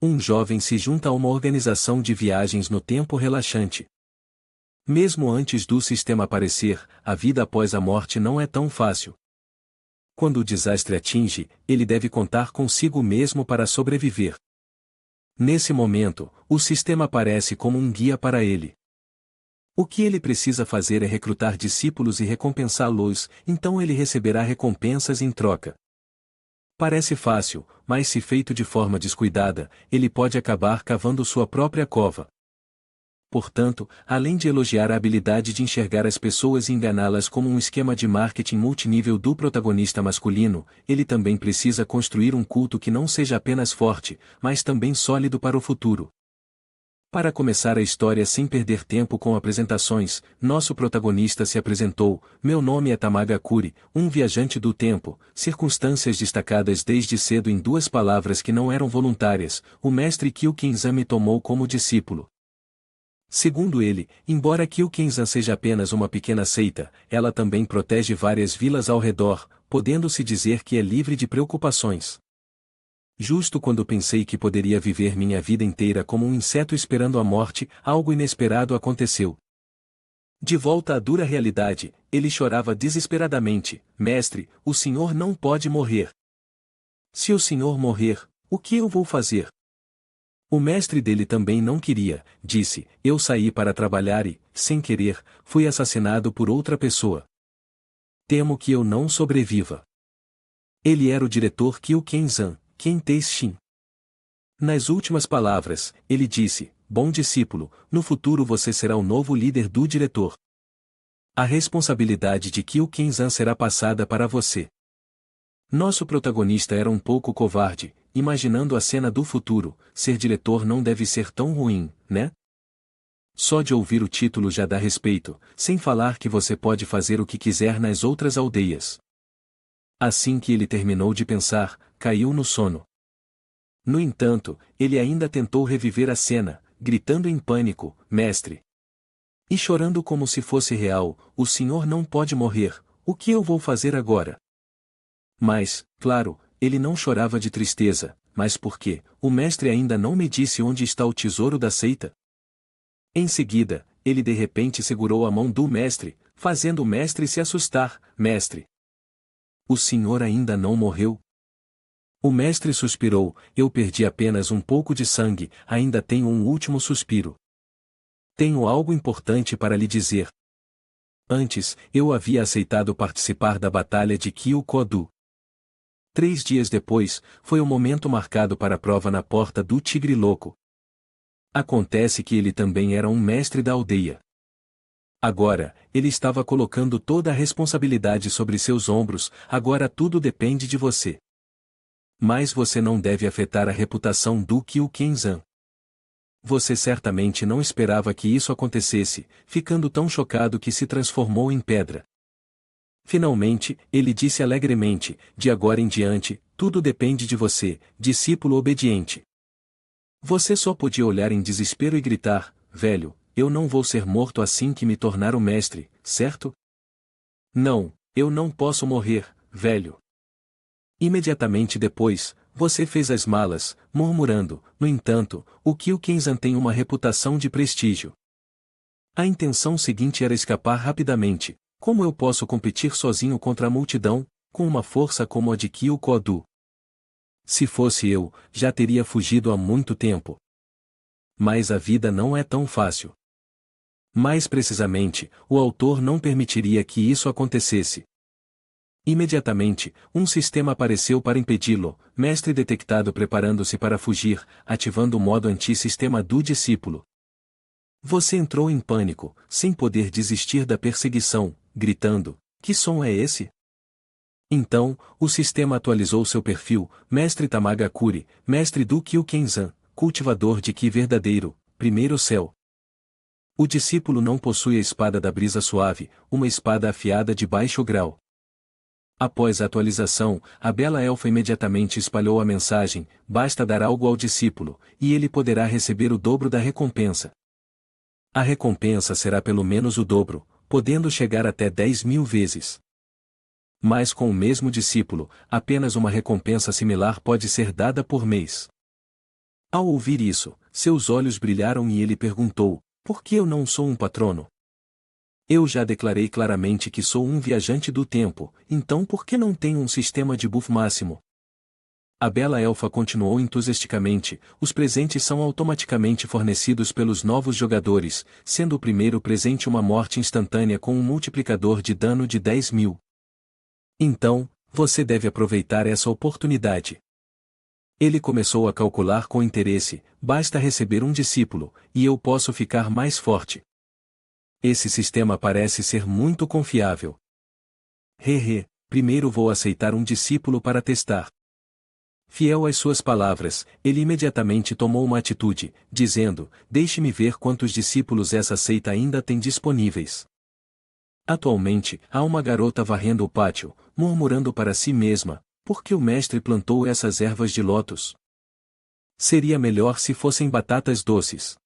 Um jovem se junta a uma organização de viagens no tempo relaxante. Mesmo antes do sistema aparecer, a vida após a morte não é tão fácil. Quando o desastre atinge, ele deve contar consigo mesmo para sobreviver. Nesse momento, o sistema aparece como um guia para ele. O que ele precisa fazer é recrutar discípulos e recompensá-los, então ele receberá recompensas em troca. Parece fácil, mas se feito de forma descuidada, ele pode acabar cavando sua própria cova. Portanto, além de elogiar a habilidade de enxergar as pessoas e enganá-las como um esquema de marketing multinível do protagonista masculino, ele também precisa construir um culto que não seja apenas forte, mas também sólido para o futuro. Para começar a história sem perder tempo com apresentações, nosso protagonista se apresentou: meu nome é Tamaga Kuri, um viajante do tempo, circunstâncias destacadas desde cedo em duas palavras que não eram voluntárias, o mestre Kyo-Kenzan me tomou como discípulo. Segundo ele, embora Kyo-Kenzan seja apenas uma pequena seita, ela também protege várias vilas ao redor, podendo-se dizer que é livre de preocupações. Justo quando pensei que poderia viver minha vida inteira como um inseto esperando a morte, algo inesperado aconteceu. De volta à dura realidade, ele chorava desesperadamente: mestre, o senhor não pode morrer. Se o senhor morrer, o que eu vou fazer? O mestre dele também não queria, disse: eu saí para trabalhar e, sem querer, fui assassinado por outra pessoa. Temo que eu não sobreviva. Ele era o diretor Kyo-Kenzan, Ken Tae-shin. Nas últimas palavras, ele disse: bom discípulo, no futuro você será o novo líder do diretor. A responsabilidade de Kyo-Kenzan será passada para você. Nosso protagonista era um pouco covarde, imaginando a cena do futuro: ser diretor não deve ser tão ruim, né? Só de ouvir o título já dá respeito, sem falar que você pode fazer o que quiser nas outras aldeias. Assim que ele terminou de pensar, caiu no sono. No entanto, ele ainda tentou reviver a cena, gritando em pânico: mestre! E chorando como se fosse real: o senhor não pode morrer, o que eu vou fazer agora? Mas, claro, ele não chorava de tristeza, mas porque o mestre ainda não me disse onde está o tesouro da seita. Em seguida, ele de repente segurou a mão do mestre, fazendo o mestre se assustar: mestre! O senhor ainda não morreu? O mestre suspirou: eu perdi apenas um pouco de sangue, ainda tenho um último suspiro. Tenho algo importante para lhe dizer. Antes, eu havia aceitado participar da batalha de Kyo-Kodu. 3 dias depois, foi o momento marcado para a prova na porta do Tigre Louco. Acontece que ele também era um mestre da aldeia. Agora, ele estava colocando toda a responsabilidade sobre seus ombros: agora tudo depende de você. Mas você não deve afetar a reputação do Kyo-Kenzan. Você certamente não esperava que isso acontecesse, ficando tão chocado que se transformou em pedra. Finalmente, ele disse alegremente: de agora em diante, tudo depende de você, discípulo obediente. Você só podia olhar em desespero e gritar: velho, eu não vou ser morto assim que me tornar o mestre, certo? Não, eu não posso morrer, velho. Imediatamente depois, você fez as malas, murmurando: no entanto, o Kyo-Kenzan tem uma reputação de prestígio. A intenção seguinte era escapar rapidamente: como eu posso competir sozinho contra a multidão, com uma força como a de Kyo-Kodu? Se fosse eu, já teria fugido há muito tempo. Mas a vida não é tão fácil. Mais precisamente, o autor não permitiria que isso acontecesse. Imediatamente, um sistema apareceu para impedi-lo: mestre detectado preparando-se para fugir, ativando o modo anti-sistema do discípulo. Você entrou em pânico, sem poder desistir da perseguição, gritando: que som é esse? Então, o sistema atualizou seu perfil: mestre Tamaga Kuri, mestre do Kyo-Kenzan, cultivador de Ki verdadeiro, primeiro céu. O discípulo não possui a espada da brisa suave, uma espada afiada de baixo grau. Após a atualização, a bela elfa imediatamente espalhou a mensagem: basta dar algo ao discípulo, e ele poderá receber o dobro da recompensa. A recompensa será pelo menos o dobro, podendo chegar até 10.000 vezes. Mas com o mesmo discípulo, apenas uma recompensa similar pode ser dada por mês. Ao ouvir isso, seus olhos brilharam e ele perguntou: por que eu não sou um patrono? Eu já declarei claramente que sou um viajante do tempo, então por que não tenho um sistema de buff máximo? A bela elfa continuou entusiasticamente: os presentes são automaticamente fornecidos pelos novos jogadores, sendo o primeiro presente uma morte instantânea com um multiplicador de dano de 10.000. Então, você deve aproveitar essa oportunidade. Ele começou a calcular com interesse: basta receber um discípulo, e eu posso ficar mais forte. Esse sistema parece ser muito confiável. Primeiro vou aceitar um discípulo para testar. Fiel às suas palavras, ele imediatamente tomou uma atitude, dizendo: deixe-me ver quantos discípulos essa seita ainda tem disponíveis. Atualmente, há uma garota varrendo o pátio, murmurando para si mesma: por que o mestre plantou essas ervas de lótus? Seria melhor se fossem batatas doces.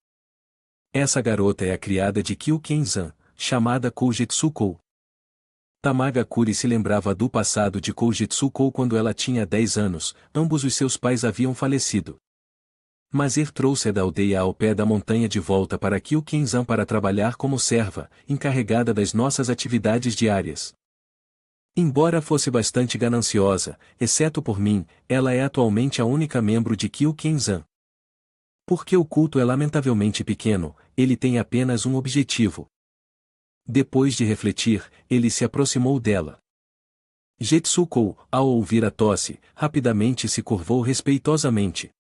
Essa garota é a criada de Kyu-Ken-zan, chamada Koujitsukou. Tamagakuri se lembrava do passado de Koujitsukou quando ela tinha 10 anos, ambos os seus pais haviam falecido. Mazer trouxe-a da aldeia ao pé da montanha de volta para Kyu-Ken-zan para trabalhar como serva, encarregada das nossas atividades diárias. Embora fosse bastante gananciosa, exceto por mim, ela é atualmente a única membro de Kyu-Ken-zan. Porque o culto é lamentavelmente pequeno, ele tem apenas um objetivo. Depois de refletir, ele se aproximou dela. Jetsukou, ao ouvir a tosse, rapidamente se curvou respeitosamente.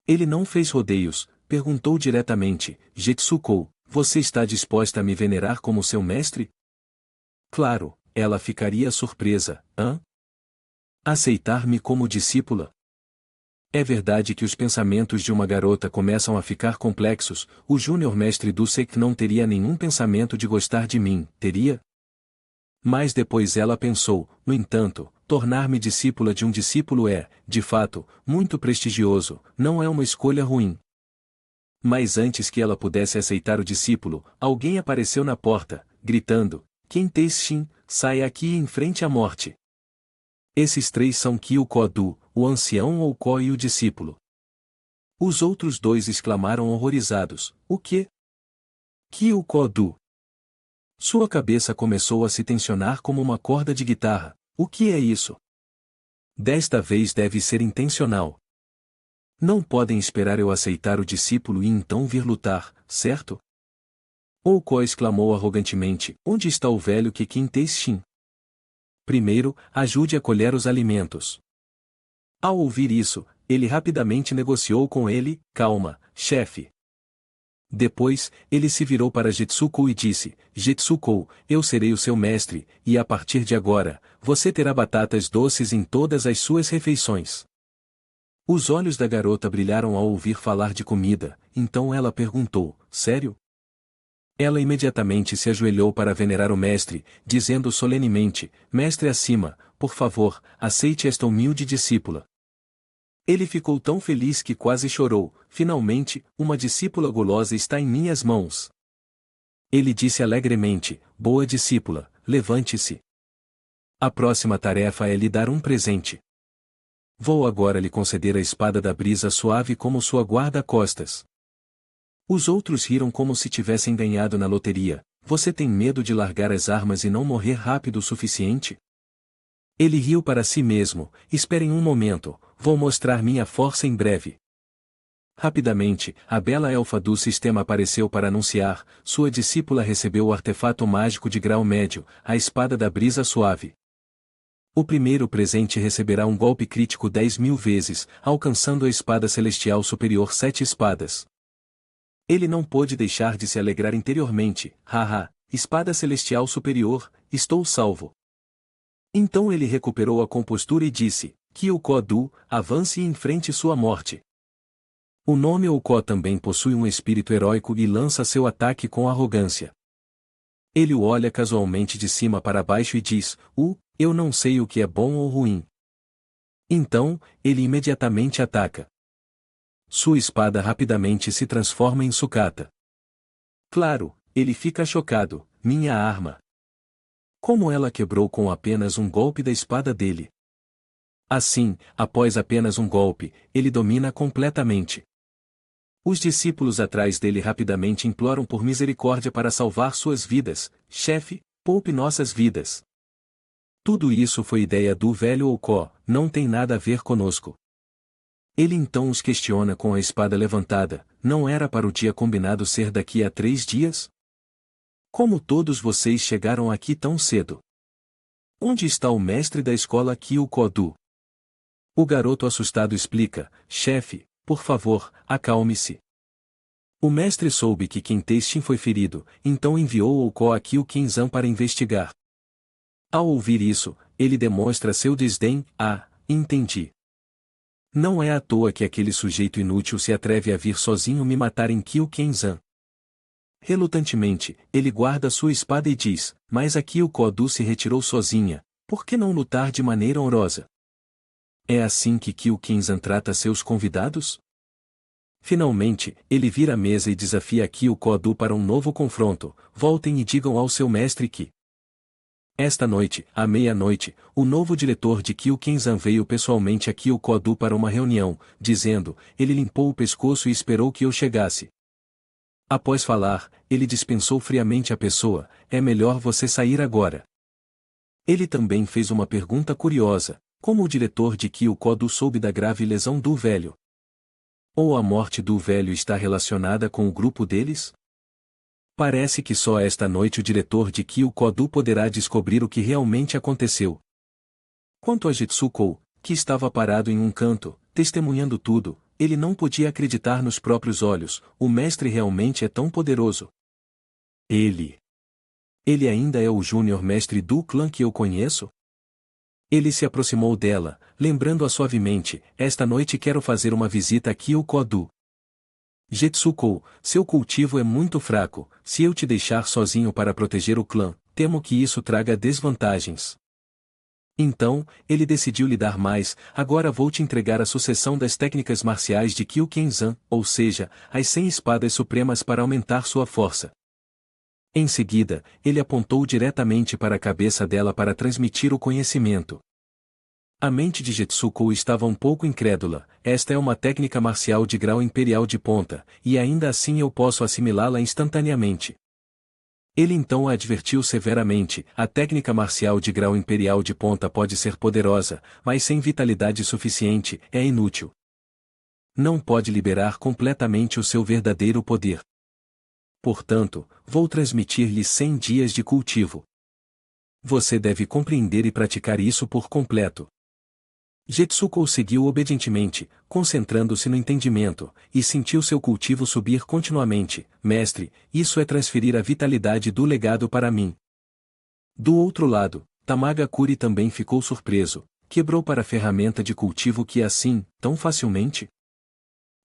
Ele não fez rodeios, perguntou diretamente: Jetsukou, você está disposta a me venerar como seu mestre? Claro, ela ficaria surpresa. Hã? Aceitar-me como discípula? É verdade que os pensamentos de uma garota começam a ficar complexos. O júnior mestre do Sek não teria nenhum pensamento de gostar de mim, teria? Mas depois ela pensou: no entanto, tornar-me discípula de um discípulo é, de fato, muito prestigioso, não é uma escolha ruim. Mas antes que ela pudesse aceitar o discípulo, alguém apareceu na porta, gritando: Ken Teixin, saia aqui em frente à morte. Esses três são Kyu-Ko-Du, o ancião ou Ko e o discípulo. Os outros dois exclamaram horrorizados: o quê? Kyu-Ko-Du. Sua cabeça começou a se tensionar como uma corda de guitarra. O que é isso? Desta vez deve ser intencional. Não podem esperar eu aceitar o discípulo e então vir lutar, certo? Ko exclamou arrogantemente: onde está o velho Kekin Teixin? Primeiro, ajude a colher os alimentos. Ao ouvir isso, ele rapidamente negociou com ele: calma, chefe. Depois, ele se virou para Jetsukou e disse: Jetsukou, eu serei o seu mestre, e a partir de agora, você terá batatas doces em todas as suas refeições. Os olhos da garota brilharam ao ouvir falar de comida, então ela perguntou: sério? Ela imediatamente se ajoelhou para venerar o mestre, dizendo solenemente: mestre acima, por favor, aceite esta humilde discípula. Ele ficou tão feliz que quase chorou: finalmente, uma discípula gulosa está em minhas mãos. Ele disse alegremente: boa discípula, levante-se. A próxima tarefa é lhe dar um presente. Vou agora lhe conceder a espada da brisa suave como sua guarda-costas. Os outros riram como se tivessem ganhado na loteria. Você tem medo de largar as armas e não morrer rápido o suficiente? Ele riu para si mesmo: esperem um momento, vou mostrar minha força em breve. Rapidamente, a bela elfa do sistema apareceu para anunciar: sua discípula recebeu o artefato mágico de grau médio, a espada da brisa suave. O primeiro presente receberá um golpe crítico 10.000 vezes, alcançando a espada celestial superior 7 espadas. Ele não pôde deixar de se alegrar interiormente: haha, espada celestial superior, estou salvo. Então ele recuperou a compostura e disse: Kyu-Ko-Du, avance e enfrente sua morte. O nome Ko também possui um espírito heróico e lança seu ataque com arrogância. Ele o olha casualmente de cima para baixo e diz: eu não sei o que é bom ou ruim. Então, ele imediatamente ataca. Sua espada rapidamente se transforma em sucata. Claro, ele fica chocado: minha arma. Como ela quebrou com apenas um golpe da espada dele. Assim, após apenas um golpe, ele domina completamente. Os discípulos atrás dele rapidamente imploram por misericórdia para salvar suas vidas. Chefe, poupe nossas vidas. Tudo isso foi ideia do velho Ocó, não tem nada a ver conosco. Ele então os questiona com a espada levantada, não era para o dia combinado ser daqui a 3 dias? Como todos vocês chegaram aqui tão cedo? Onde está o mestre da escola Kyukodu? O garoto assustado explica, chefe, por favor, acalme-se. O mestre soube que Kinteixin foi ferido, então enviou Okó a Kyukinzan para investigar. Ao ouvir isso, ele demonstra seu desdém, entendi. Não é à toa que aquele sujeito inútil se atreve a vir sozinho me matar em Kyukinzan. Relutantemente, ele guarda sua espada e diz, mas a Kyukodu se retirou sozinha, por que não lutar de maneira honrosa? É assim que Kyukinzan trata seus convidados? Finalmente, ele vira a mesa e desafia Kyukodu para um novo confronto, voltem e digam ao seu mestre que esta noite, à meia-noite, o novo diretor de Kyukinzan veio pessoalmente a Kyukodu para uma reunião, dizendo, ele limpou o pescoço e esperou que eu chegasse. Após falar, ele dispensou friamente a pessoa, é melhor você sair agora. Ele também fez uma pergunta curiosa, como o diretor de Kyukodu soube da grave lesão do velho? Ou a morte do velho está relacionada com o grupo deles? Parece que só esta noite o diretor de Kyukodu poderá descobrir o que realmente aconteceu. Quanto a Jitsuko, que estava parado em um canto, testemunhando tudo, ele não podia acreditar nos próprios olhos, o mestre realmente é tão poderoso. Ele ainda é o júnior mestre do clã que eu conheço? Ele se aproximou dela, lembrando-a suavemente, esta noite quero fazer uma visita a Kyukodu. Jetsuko, seu cultivo é muito fraco, se eu te deixar sozinho para proteger o clã, temo que isso traga desvantagens. Então, ele decidiu lhe dar mais, agora vou te entregar a sucessão das técnicas marciais de Kyukinzan, ou seja, as 100 espadas supremas para aumentar sua força. Em seguida, ele apontou diretamente para a cabeça dela para transmitir o conhecimento. A mente de Jetsuko estava um pouco incrédula, esta é uma técnica marcial de grau imperial de ponta, e ainda assim eu posso assimilá-la instantaneamente. Ele então a advertiu severamente, a técnica marcial de grau imperial de ponta pode ser poderosa, mas sem vitalidade suficiente, é inútil. Não pode liberar completamente o seu verdadeiro poder. Portanto, vou transmitir-lhe 100 dias de cultivo. Você deve compreender e praticar isso por completo. Jetsuko seguiu obedientemente, concentrando-se no entendimento, e sentiu seu cultivo subir continuamente. Mestre, isso é transferir a vitalidade do legado para mim. Do outro lado, Tamaga Kuri também ficou surpreso, quebrou para a ferramenta de cultivo que assim, tão facilmente?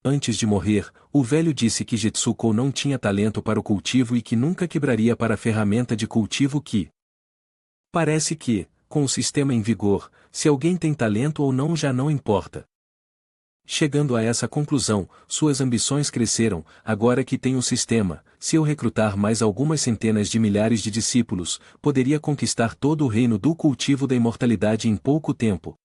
Antes de morrer, o velho disse que Jetsuko não tinha talento para o cultivo e que nunca quebraria para a ferramenta de cultivo que... Parece que, com o sistema em vigor, se alguém tem talento ou não já não importa. Chegando a essa conclusão, suas ambições cresceram, agora que tem o sistema, se eu recrutar mais algumas centenas de milhares de discípulos, poderia conquistar todo o reino do cultivo da imortalidade em pouco tempo.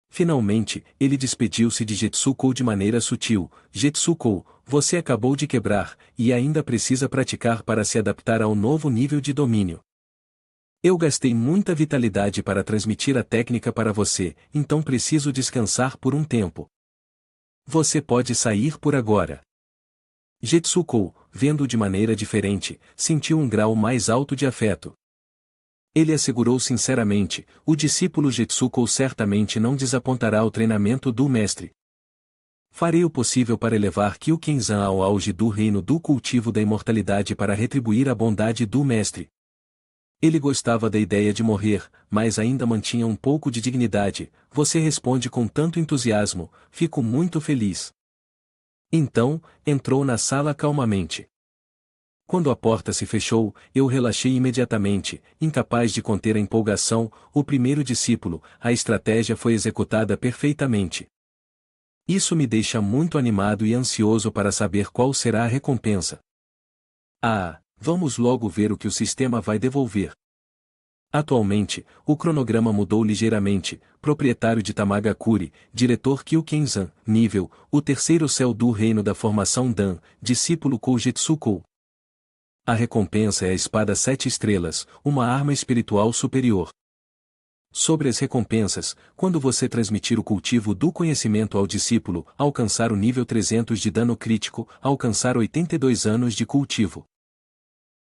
Finalmente, ele despediu-se de Jetsuko de maneira sutil, Jetsuko, você acabou de quebrar, e ainda precisa praticar para se adaptar ao novo nível de domínio. Eu gastei muita vitalidade para transmitir a técnica para você, então preciso descansar por um tempo. Você pode sair por agora. Jetsuko, vendo de maneira diferente, sentiu um grau mais alto de afeto. Ele assegurou sinceramente, o discípulo Jetsuko certamente não desapontará o treinamento do mestre. Farei o possível para elevar Kyukinzan ao auge do reino do cultivo da imortalidade para retribuir a bondade do mestre. Ele gostava da ideia de morrer, mas ainda mantinha um pouco de dignidade. Você responde com tanto entusiasmo, fico muito feliz. Então, entrou na sala calmamente. Quando a porta se fechou, eu relaxei imediatamente, incapaz de conter a empolgação, o primeiro discípulo, a estratégia foi executada perfeitamente. Isso me deixa muito animado e ansioso para saber qual será a recompensa. Vamos logo ver o que o sistema vai devolver. Atualmente, o cronograma mudou ligeiramente. Proprietário de Tamagakure, diretor Kyuken-san, nível, o terceiro céu do reino da formação Dan, discípulo Koujetsukou. A recompensa é a espada 7 estrelas, uma arma espiritual superior. Sobre as recompensas, quando você transmitir o cultivo do conhecimento ao discípulo, alcançar o nível 300 de dano crítico, alcançar 82 anos de cultivo.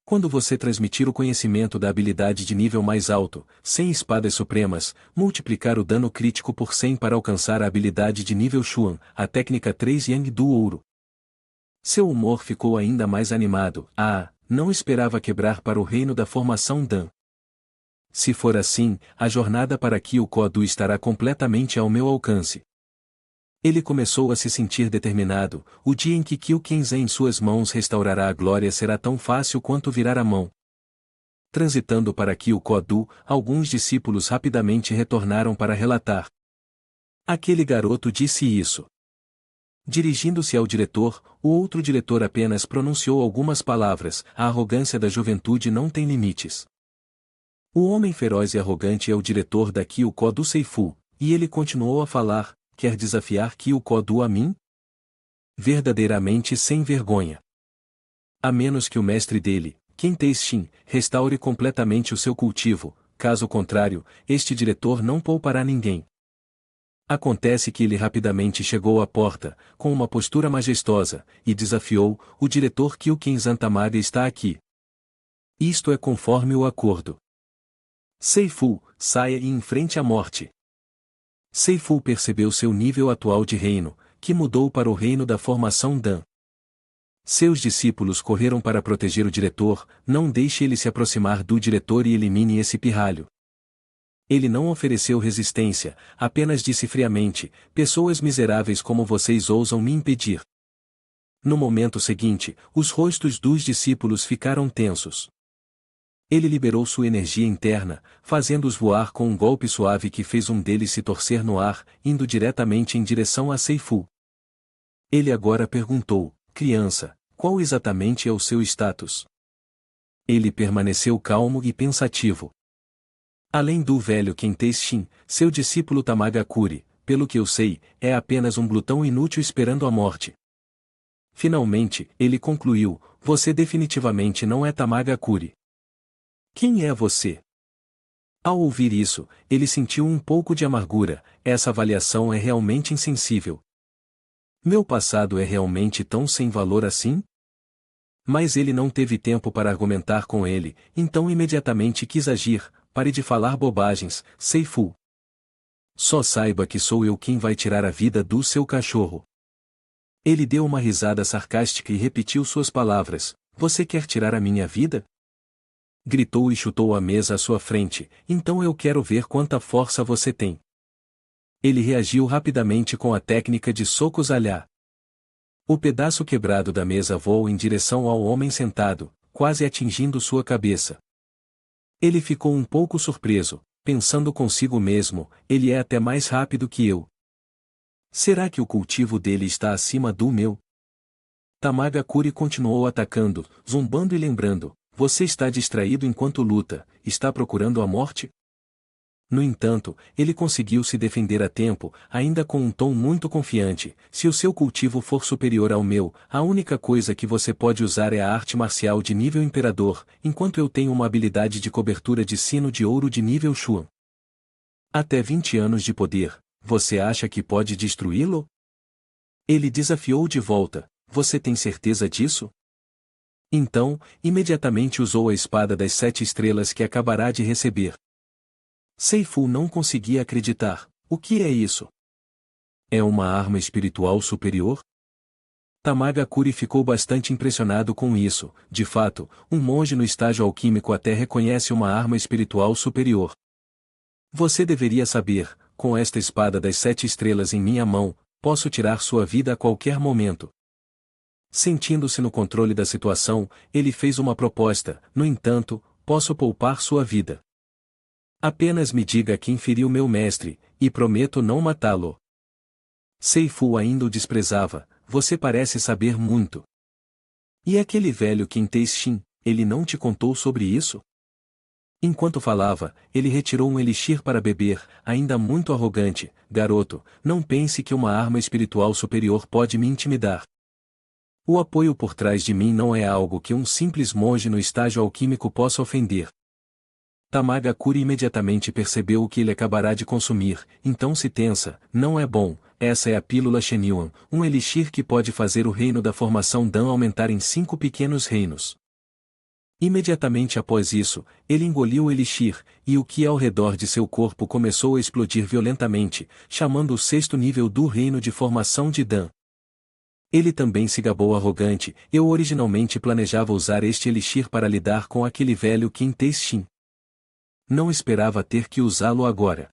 Quando você transmitir o conhecimento da habilidade de nível mais alto, 100 espadas supremas, multiplicar o dano crítico por 100 para alcançar a habilidade de nível Xuan, a técnica 3 Yang do ouro. Seu humor ficou ainda mais animado. Não esperava quebrar para o reino da formação Dan. Se for assim, a jornada para Kyukodu estará completamente ao meu alcance. Ele começou a se sentir determinado. O dia em que Kyuken-zen em suas mãos restaurará a glória será tão fácil quanto virar a mão. Transitando para Kyukodu, alguns discípulos rapidamente retornaram para relatar. Aquele garoto disse isso. Dirigindo-se ao diretor, o outro diretor apenas pronunciou algumas palavras. A arrogância da juventude não tem limites. O homem feroz e arrogante é o diretor da Kyukodu Seifu, e ele continuou a falar. Quer desafiar Kyukodu a mim? Verdadeiramente sem vergonha. A menos que o mestre dele, Kentei-shin, restaure completamente o seu cultivo, caso contrário, este diretor não poupará ninguém. Acontece que ele rapidamente chegou à porta, com uma postura majestosa, e desafiou, o diretor Kyuken-zan Tamaga está aqui. Isto é conforme o acordo. Seifu, saia e enfrente a morte. Seifu percebeu seu nível atual de reino, que mudou para o reino da formação Dan. Seus discípulos correram para proteger o diretor. Não deixe ele se aproximar do diretor e elimine esse pirralho. Ele não ofereceu resistência, apenas disse friamente, pessoas miseráveis como vocês ousam me impedir. No momento seguinte, os rostos dos discípulos ficaram tensos. Ele liberou sua energia interna, fazendo-os voar com um golpe suave que fez um deles se torcer no ar, indo diretamente em direção a Seifu. Ele agora perguntou, criança, qual exatamente é o seu status? Ele permaneceu calmo e pensativo. Além do velho Kentei-shin, seu discípulo Tamagakure, pelo que eu sei, é apenas um glutão inútil esperando a morte. Finalmente, ele concluiu, você definitivamente não é Tamagakure. Quem é você? Ao ouvir isso, ele sentiu um pouco de amargura. Essa avaliação é realmente insensível. Meu passado é realmente tão sem valor assim? Mas ele não teve tempo para argumentar com ele, então imediatamente quis agir. Pare de falar bobagens, Seifu. Só saiba que sou eu quem vai tirar a vida do seu cachorro. Ele deu uma risada sarcástica e repetiu suas palavras, você quer tirar a minha vida? Gritou e chutou a mesa à sua frente, então eu quero ver quanta força você tem. Ele reagiu rapidamente com a técnica de socos alhá. O pedaço quebrado da mesa voou em direção ao homem sentado, quase atingindo sua cabeça. Ele ficou um pouco surpreso, pensando consigo mesmo, ele é até mais rápido que eu. Será que o cultivo dele está acima do meu? Tamagakure continuou atacando, zombando e lembrando. Você está distraído enquanto luta, está procurando a morte? No entanto, ele conseguiu se defender a tempo, ainda com um tom muito confiante. Se o seu cultivo for superior ao meu, a única coisa que você pode usar é a arte marcial de nível imperador, enquanto eu tenho uma habilidade de cobertura de sino de ouro de nível Xuan. Até 20 anos de poder, você acha que pode destruí-lo? Ele desafiou de volta, você tem certeza disso? Então, imediatamente usou a espada das 7 estrelas que acabará de receber. Seifu não conseguia acreditar. O que é isso? É uma arma espiritual superior? Tamagakure ficou bastante impressionado com isso. De fato, um monge no estágio alquímico até reconhece uma arma espiritual superior. Você deveria saber, com esta espada das 7 estrelas em minha mão, posso tirar sua vida a qualquer momento. Sentindo-se no controle da situação, ele fez uma proposta, no entanto, posso poupar sua vida. Apenas me diga quem feriu meu mestre, e prometo não matá-lo. Seifu ainda o desprezava, você parece saber muito. E aquele velho Kentei-shin, ele não te contou sobre isso? Enquanto falava, ele retirou um elixir para beber, ainda muito arrogante. Garoto, não pense que uma arma espiritual superior pode me intimidar. O apoio por trás de mim não é algo que um simples monge no estágio alquímico possa ofender. Tamagakure imediatamente percebeu o que ele acabará de consumir, então se tensa, não é bom. Essa é a pílula Shenyuan, um elixir que pode fazer o reino da formação Dan aumentar em 5 pequenos reinos. Imediatamente após isso, ele engoliu o elixir, e o que ao redor de seu corpo começou a explodir violentamente, chamando o 6º nível do reino de formação de Dan. Ele também se gabou arrogante. Eu originalmente planejava usar este elixir para lidar com aquele velho Qin Teixin. Não esperava ter que usá-lo agora.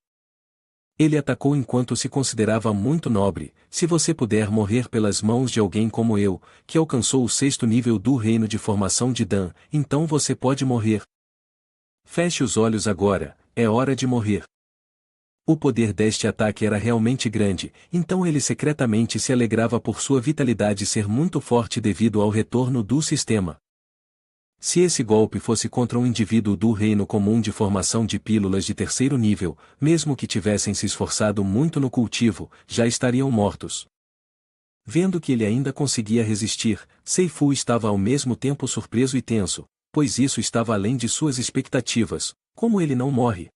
Ele atacou enquanto se considerava muito nobre. Se você puder morrer pelas mãos de alguém como eu, que alcançou o 6º nível do reino de formação de Dan, então você pode morrer. Feche os olhos agora, é hora de morrer. O poder deste ataque era realmente grande, então ele secretamente se alegrava por sua vitalidade ser muito forte devido ao retorno do sistema. Se esse golpe fosse contra um indivíduo do reino comum de formação de pílulas de 3º nível, mesmo que tivessem se esforçado muito no cultivo, já estariam mortos. Vendo que ele ainda conseguia resistir, Seifu estava ao mesmo tempo surpreso e tenso, pois isso estava além de suas expectativas. Como ele não morre?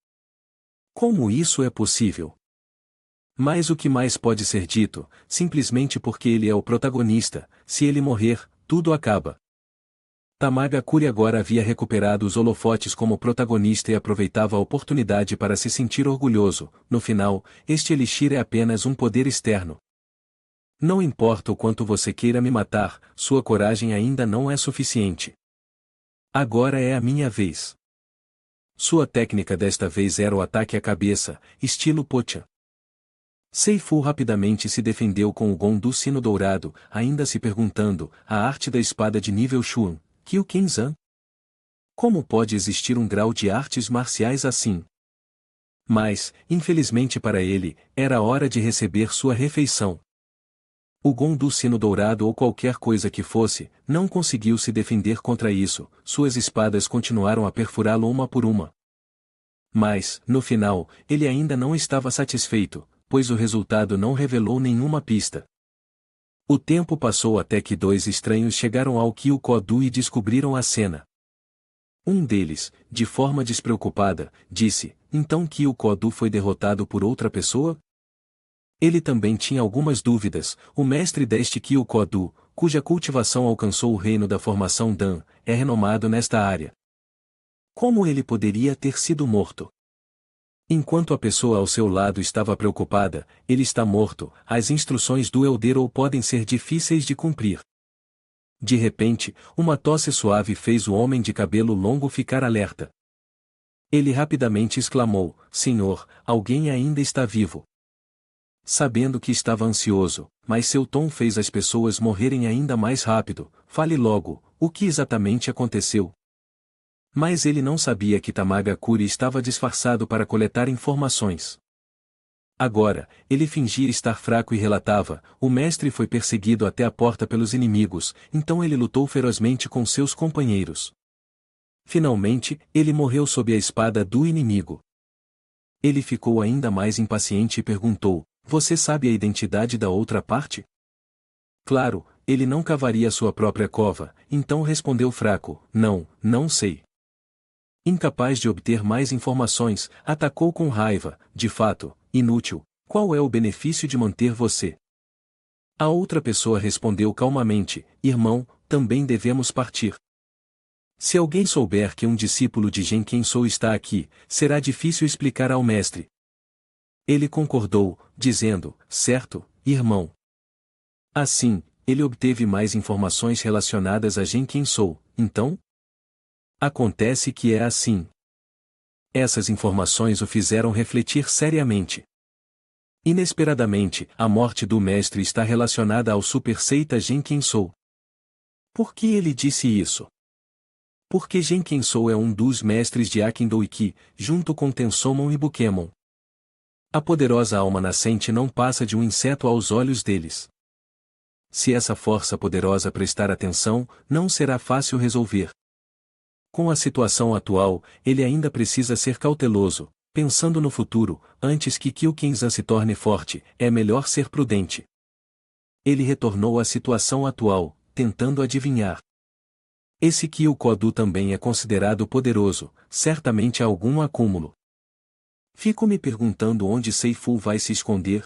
Como isso é possível? Mas o que mais pode ser dito, simplesmente porque ele é o protagonista, se ele morrer, tudo acaba. Tamagakure agora havia recuperado os holofotes como protagonista e aproveitava a oportunidade para se sentir orgulhoso. No final, este elixir é apenas um poder externo. Não importa o quanto você queira me matar, sua coragem ainda não é suficiente. Agora é a minha vez. Sua técnica desta vez era o ataque à cabeça, estilo Pocha. Seifu rapidamente se defendeu com o Gon do sino dourado, ainda se perguntando, a arte da espada de nível Xuan. Kyuken-zan? Como pode existir um grau de artes marciais assim? Mas, infelizmente para ele, era hora de receber sua refeição. O Gon do sino dourado ou qualquer coisa que fosse, não conseguiu se defender contra isso, suas espadas continuaram a perfurá-lo uma por uma. Mas, no final, ele ainda não estava satisfeito, pois o resultado não revelou nenhuma pista. O tempo passou até que 2 estranhos chegaram ao Kyokodu e descobriram a cena. Um deles, de forma despreocupada, disse, então Kyokodu foi derrotado por outra pessoa? Ele também tinha algumas dúvidas. O mestre deste Kyokodu, cuja cultivação alcançou o reino da formação Dan, é renomado nesta área. Como ele poderia ter sido morto? Enquanto a pessoa ao seu lado estava preocupada, ele está morto, as instruções do Eldero podem ser difíceis de cumprir. De repente, uma tosse suave fez o homem de cabelo longo ficar alerta. Ele rapidamente exclamou, Senhor, alguém ainda está vivo. Sabendo que estava ansioso, mas seu tom fez as pessoas morrerem ainda mais rápido, fale logo, o que exatamente aconteceu? Mas ele não sabia que Tamagakure estava disfarçado para coletar informações. Agora, ele fingia estar fraco e relatava, o mestre foi perseguido até a porta pelos inimigos, então ele lutou ferozmente com seus companheiros. Finalmente, ele morreu sob a espada do inimigo. Ele ficou ainda mais impaciente e perguntou, você sabe a identidade da outra parte? Claro, ele não cavaria sua própria cova, então respondeu fraco, não sei. Incapaz de obter mais informações, atacou com raiva, de fato, inútil, qual é o benefício de manter você? A outra pessoa respondeu calmamente, irmão, também devemos partir. Se alguém souber que um discípulo de Genkin-Sou está aqui, será difícil explicar ao mestre. Ele concordou, dizendo, certo, irmão. Assim, ele obteve mais informações relacionadas a Genkin-Sou, então? Acontece que é assim. Essas informações o fizeram refletir seriamente. Inesperadamente, a morte do mestre está relacionada ao Super Seita Genkin-Sou. Por que ele disse isso? Porque Genkin-Sou é um dos mestres de Akindo Iki, junto com Tensomon e Bukemon. A poderosa alma nascente não passa de um inseto aos olhos deles. Se essa força poderosa prestar atenção, não será fácil resolver. Com a situação atual, ele ainda precisa ser cauteloso. Pensando no futuro, antes que Kyo-Kenzan se torne forte, é melhor ser prudente. Ele retornou à situação atual, tentando adivinhar. Esse Kyo-Kodu também é considerado poderoso, certamente há algum acúmulo. Fico me perguntando onde Seifu vai se esconder.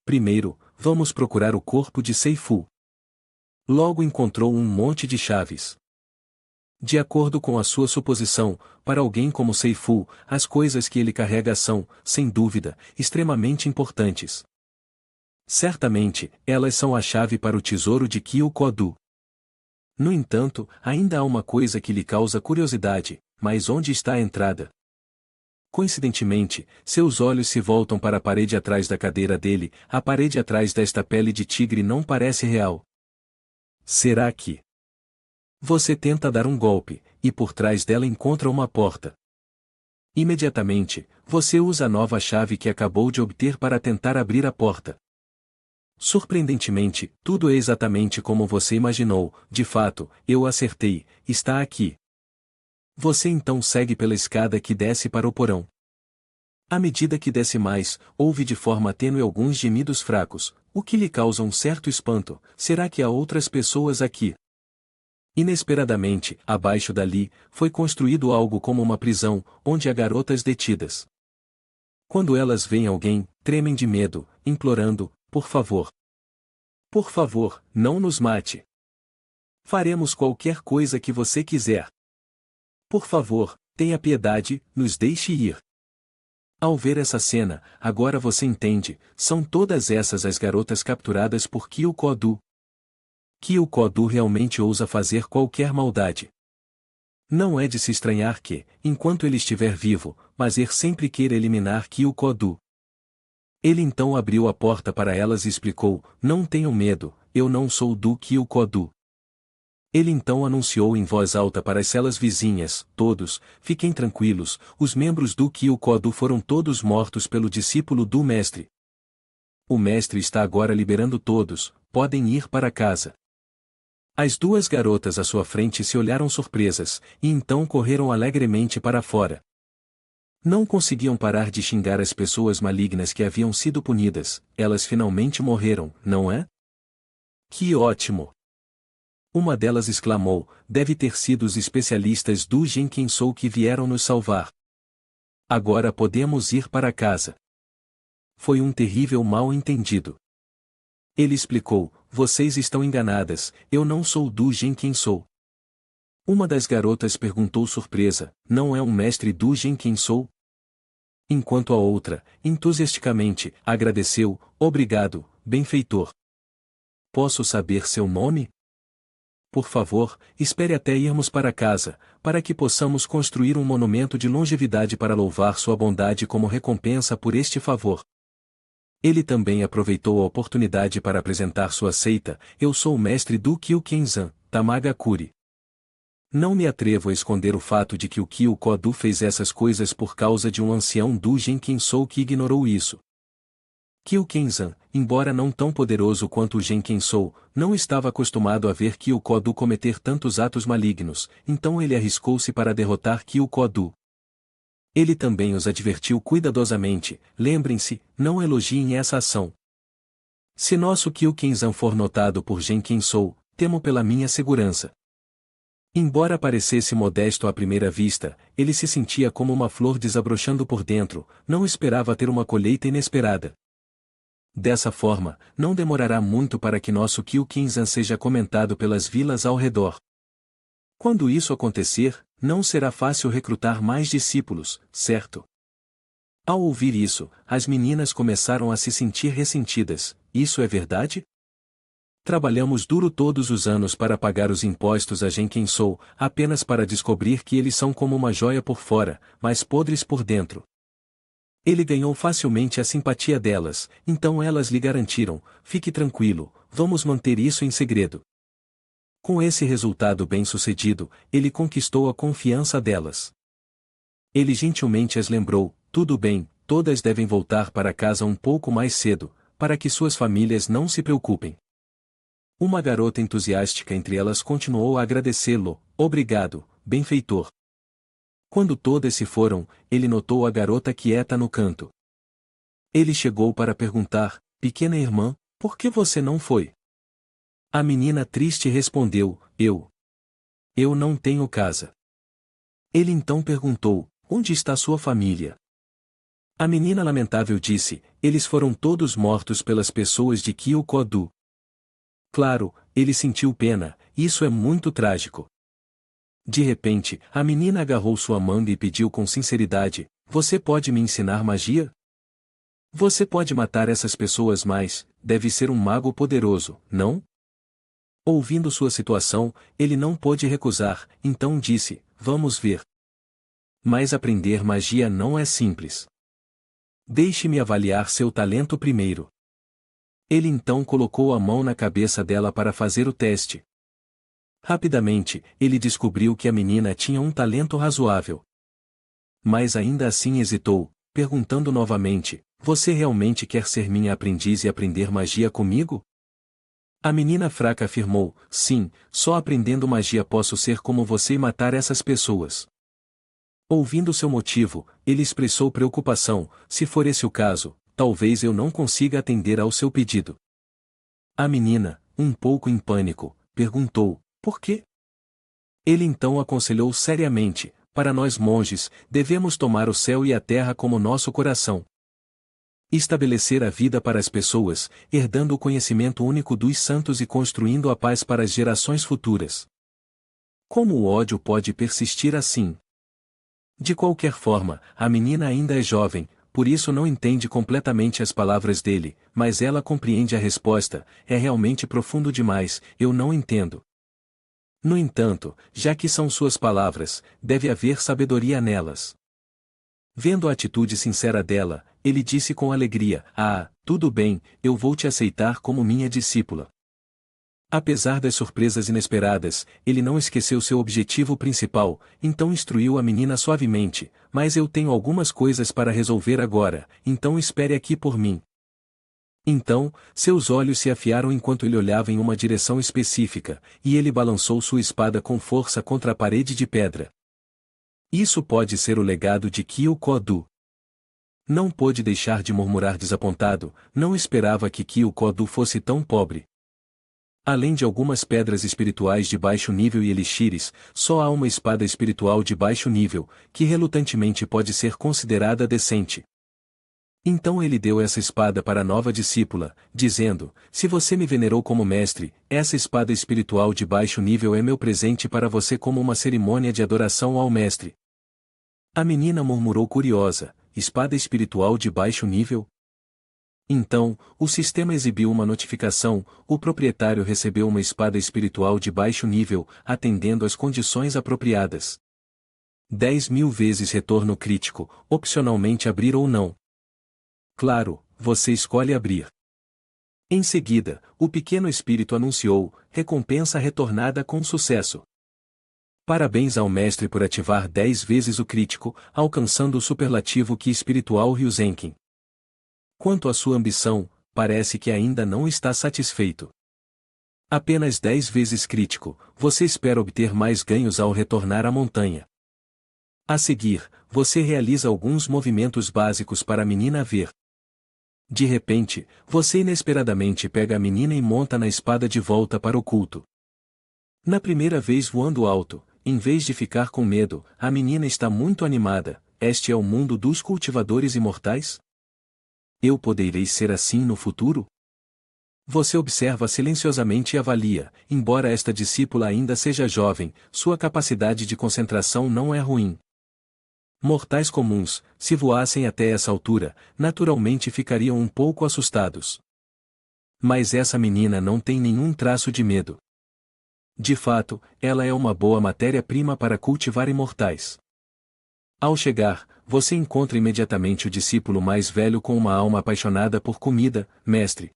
Primeiro, vamos procurar o corpo de Seifu. Logo encontrou um monte de chaves. De acordo com a sua suposição, para alguém como Seifu, as coisas que ele carrega são, sem dúvida, extremamente importantes. Certamente, elas são a chave para o tesouro de Kyo-Kodu. No entanto, ainda há uma coisa que lhe causa curiosidade, mas onde está a entrada? Coincidentemente, seus olhos se voltam para a parede atrás da cadeira dele, a parede atrás desta pele de tigre não parece real. Será que... Você tenta dar um golpe, e por trás dela encontra uma porta. Imediatamente, você usa a nova chave que acabou de obter para tentar abrir a porta. Surpreendentemente, tudo é exatamente como você imaginou, de fato, eu acertei, está aqui. Você então segue pela escada que desce para o porão. À medida que desce mais, ouve de forma tênue alguns gemidos fracos, o que lhe causa um certo espanto. Será que há outras pessoas aqui? Inesperadamente, abaixo dali, foi construído algo como uma prisão, onde há garotas detidas. Quando elas veem alguém, tremem de medo, implorando, por favor. Por favor, não nos mate. Faremos qualquer coisa que você quiser. Por favor, tenha piedade, nos deixe ir. Ao ver essa cena, agora você entende, são todas essas as garotas capturadas por Kyo-Kodu. Kyo-Kodu realmente ousa fazer qualquer maldade. Não é de se estranhar que, enquanto ele estiver vivo, Mazer sempre queira eliminar Kyo-Kodu. Ele então abriu a porta para elas e explicou, não tenham medo, eu não sou do Kyo-Kodu. Ele então anunciou em voz alta para as celas vizinhas, todos, fiquem tranquilos, os membros do Kyo-Kodu foram todos mortos pelo discípulo do mestre. O mestre está agora liberando todos, podem ir para casa. As duas garotas à sua frente se olharam surpresas, e então correram alegremente para fora. Não conseguiam parar de xingar as pessoas malignas que haviam sido punidas, elas finalmente morreram, não é? Que ótimo! Uma delas exclamou, deve ter sido os especialistas do Genkensou que vieram nos salvar. Agora podemos ir para casa. Foi um terrível mal-entendido. Ele explicou, vocês estão enganadas, eu não sou do Genkensou. Uma das garotas perguntou surpresa, não é um mestre do Genkensou? Enquanto a outra, entusiasticamente, agradeceu, obrigado, benfeitor. Posso saber seu nome? Por favor, espere até irmos para casa, para que possamos construir um monumento de longevidade para louvar sua bondade como recompensa por este favor. Ele também aproveitou a oportunidade para apresentar sua seita, eu sou o mestre do Kyo-Kenzan, Tamagakuri. Não me atrevo a esconder o fato de que o Kyo-Kodu fez essas coisas por causa de um ancião do Genkensou que ignorou isso. Kyo-Kenzan, embora não tão poderoso quanto o Genkensou, não estava acostumado a ver Kyo-Kodu cometer tantos atos malignos, então ele arriscou-se para derrotar Kyo-Kodu. Ele também os advertiu cuidadosamente, lembrem-se, não elogiem essa ação. Se nosso Kyo-Kenzan for notado por Genkensou, temo pela minha segurança. Embora parecesse modesto à primeira vista, ele se sentia como uma flor desabrochando por dentro, não esperava ter uma colheita inesperada. Dessa forma, não demorará muito para que nosso Kyo-Kenzan seja comentado pelas vilas ao redor. Quando isso acontecer, não será fácil recrutar mais discípulos, certo? Ao ouvir isso, as meninas começaram a se sentir ressentidas, isso é verdade? Trabalhamos duro todos os anos para pagar os impostos a Genkensou, apenas para descobrir que eles são como uma joia por fora, mas podres por dentro. Ele ganhou facilmente a simpatia delas, então elas lhe garantiram, fique tranquilo, vamos manter isso em segredo. Com esse resultado bem-sucedido, ele conquistou a confiança delas. Ele gentilmente as lembrou, tudo bem, todas devem voltar para casa um pouco mais cedo, para que suas famílias não se preocupem. Uma garota entusiástica entre elas continuou a agradecê-lo, obrigado, benfeitor. Quando todas se foram, ele notou a garota quieta no canto. Ele chegou para perguntar: pequena irmã, por que você não foi? A menina triste respondeu: Eu não tenho casa. Ele então perguntou: onde está sua família? A menina lamentável disse: eles foram todos mortos pelas pessoas de Kyokodu. Claro, ele sentiu pena, isso é muito trágico. De repente, a menina agarrou sua manga e pediu com sinceridade: você pode me ensinar magia? Você pode matar essas pessoas, mas deve ser um mago poderoso, não? Ouvindo sua situação, ele não pôde recusar, então disse: vamos ver. Mas aprender magia não é simples. Deixe-me avaliar seu talento primeiro. Ele então colocou a mão na cabeça dela para fazer o teste. Rapidamente, ele descobriu que a menina tinha um talento razoável. Mas ainda assim hesitou, perguntando novamente: você realmente quer ser minha aprendiz e aprender magia comigo? A menina fraca afirmou: sim, só aprendendo magia posso ser como você e matar essas pessoas. Ouvindo seu motivo, ele expressou preocupação: se for esse o caso, talvez eu não consiga atender ao seu pedido. A menina, um pouco em pânico, perguntou: por quê? Ele então aconselhou seriamente: para nós monges, devemos tomar o céu e a terra como nosso coração. Estabelecer a vida para as pessoas, herdando o conhecimento único dos santos e construindo a paz para as gerações futuras. Como o ódio pode persistir assim? De qualquer forma, a menina ainda é jovem, por isso não entende completamente as palavras dele, mas ela compreende a resposta: é realmente profundo demais, eu não entendo. No entanto, já que são suas palavras, deve haver sabedoria nelas. Vendo a atitude sincera dela, ele disse com alegria: ah, tudo bem, eu vou te aceitar como minha discípula. Apesar das surpresas inesperadas, ele não esqueceu seu objetivo principal, então instruiu a menina suavemente: mas eu tenho algumas coisas para resolver agora, então espere aqui por mim. Então, seus olhos se afiaram enquanto ele olhava em uma direção específica, e ele balançou sua espada com força contra a parede de pedra. Isso pode ser o legado de Kyokodu. Não pôde deixar de murmurar desapontado, não esperava que Kyokodu fosse tão pobre. Além de algumas pedras espirituais de baixo nível e elixires, só há uma espada espiritual de baixo nível, que relutantemente pode ser considerada decente. Então ele deu essa espada para a nova discípula, dizendo: se você me venerou como mestre, essa espada espiritual de baixo nível é meu presente para você como uma cerimônia de adoração ao mestre. A menina murmurou curiosa: espada espiritual de baixo nível? Então, o sistema exibiu uma notificação: o proprietário recebeu uma espada espiritual de baixo nível, atendendo às condições apropriadas. 10.000 vezes retorno crítico, opcionalmente abrir ou não. Claro, você escolhe abrir. Em seguida, o pequeno espírito anunciou: recompensa retornada com sucesso. Parabéns ao mestre por ativar 10 vezes o crítico, alcançando o superlativo Ki espiritual Ryuzenkin. Quanto à sua ambição, parece que ainda não está satisfeito. Apenas 10 vezes crítico, você espera obter mais ganhos ao retornar à montanha. A seguir, você realiza alguns movimentos básicos para a menina ver. De repente, você inesperadamente pega a menina e monta na espada de volta para o culto. Na primeira vez voando alto, em vez de ficar com medo, a menina está muito animada: este é o mundo dos cultivadores imortais? Eu poderei ser assim no futuro? Você observa silenciosamente e avalia: embora esta discípula ainda seja jovem, sua capacidade de concentração não é ruim. Mortais comuns, se voassem até essa altura, naturalmente ficariam um pouco assustados. Mas essa menina não tem nenhum traço de medo. De fato, ela é uma boa matéria-prima para cultivar imortais. Ao chegar, você encontra imediatamente o discípulo mais velho com uma alma apaixonada por comida: mestre.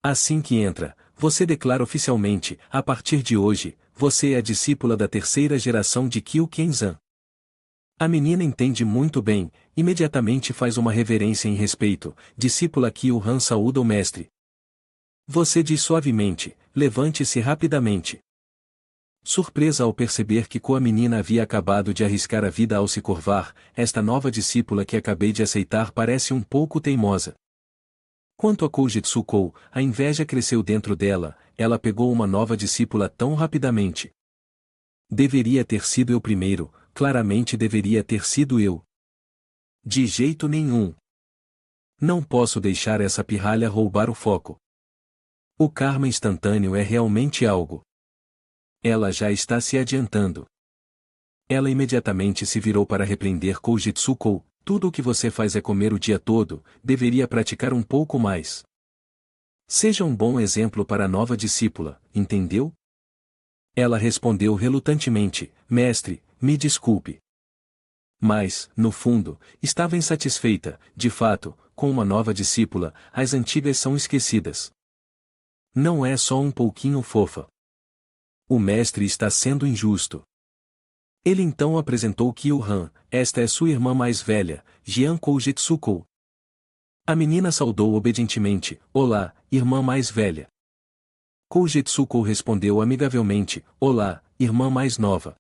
Assim que entra, você declara oficialmente: a partir de hoje, você é a discípula da terceira geração de Kyu Kenzan. A menina entende muito bem, imediatamente faz uma reverência em respeito: discípula Kyu Han saúda o mestre. Você diz suavemente: levante-se rapidamente. Surpresa ao perceber que a menina havia acabado de arriscar a vida ao se curvar, esta nova discípula que acabei de aceitar parece um pouco teimosa. Quanto a Koujitsukou, a inveja cresceu dentro dela, ela pegou uma nova discípula tão rapidamente. Deveria ter sido eu primeiro, claramente deveria ter sido eu. De jeito nenhum. Não posso deixar essa pirralha roubar o foco. O karma instantâneo é realmente algo. Ela já está se adiantando. Ela imediatamente se virou para repreender Koujitsukou. Tudo o que você faz é comer o dia todo, deveria praticar um pouco mais. Seja um bom exemplo para a nova discípula, entendeu? Ela respondeu relutantemente, mestre, me desculpe. Mas, no fundo, estava insatisfeita, de fato, com uma nova discípula, as antigas são esquecidas. Não é só um pouquinho fofa. O mestre está sendo injusto. Ele então apresentou Kyu-han, esta é sua irmã mais velha, Jian Koujitsukou. A menina saudou obedientemente, olá, irmã mais velha. Koujitsukou respondeu amigavelmente, olá, irmã mais nova.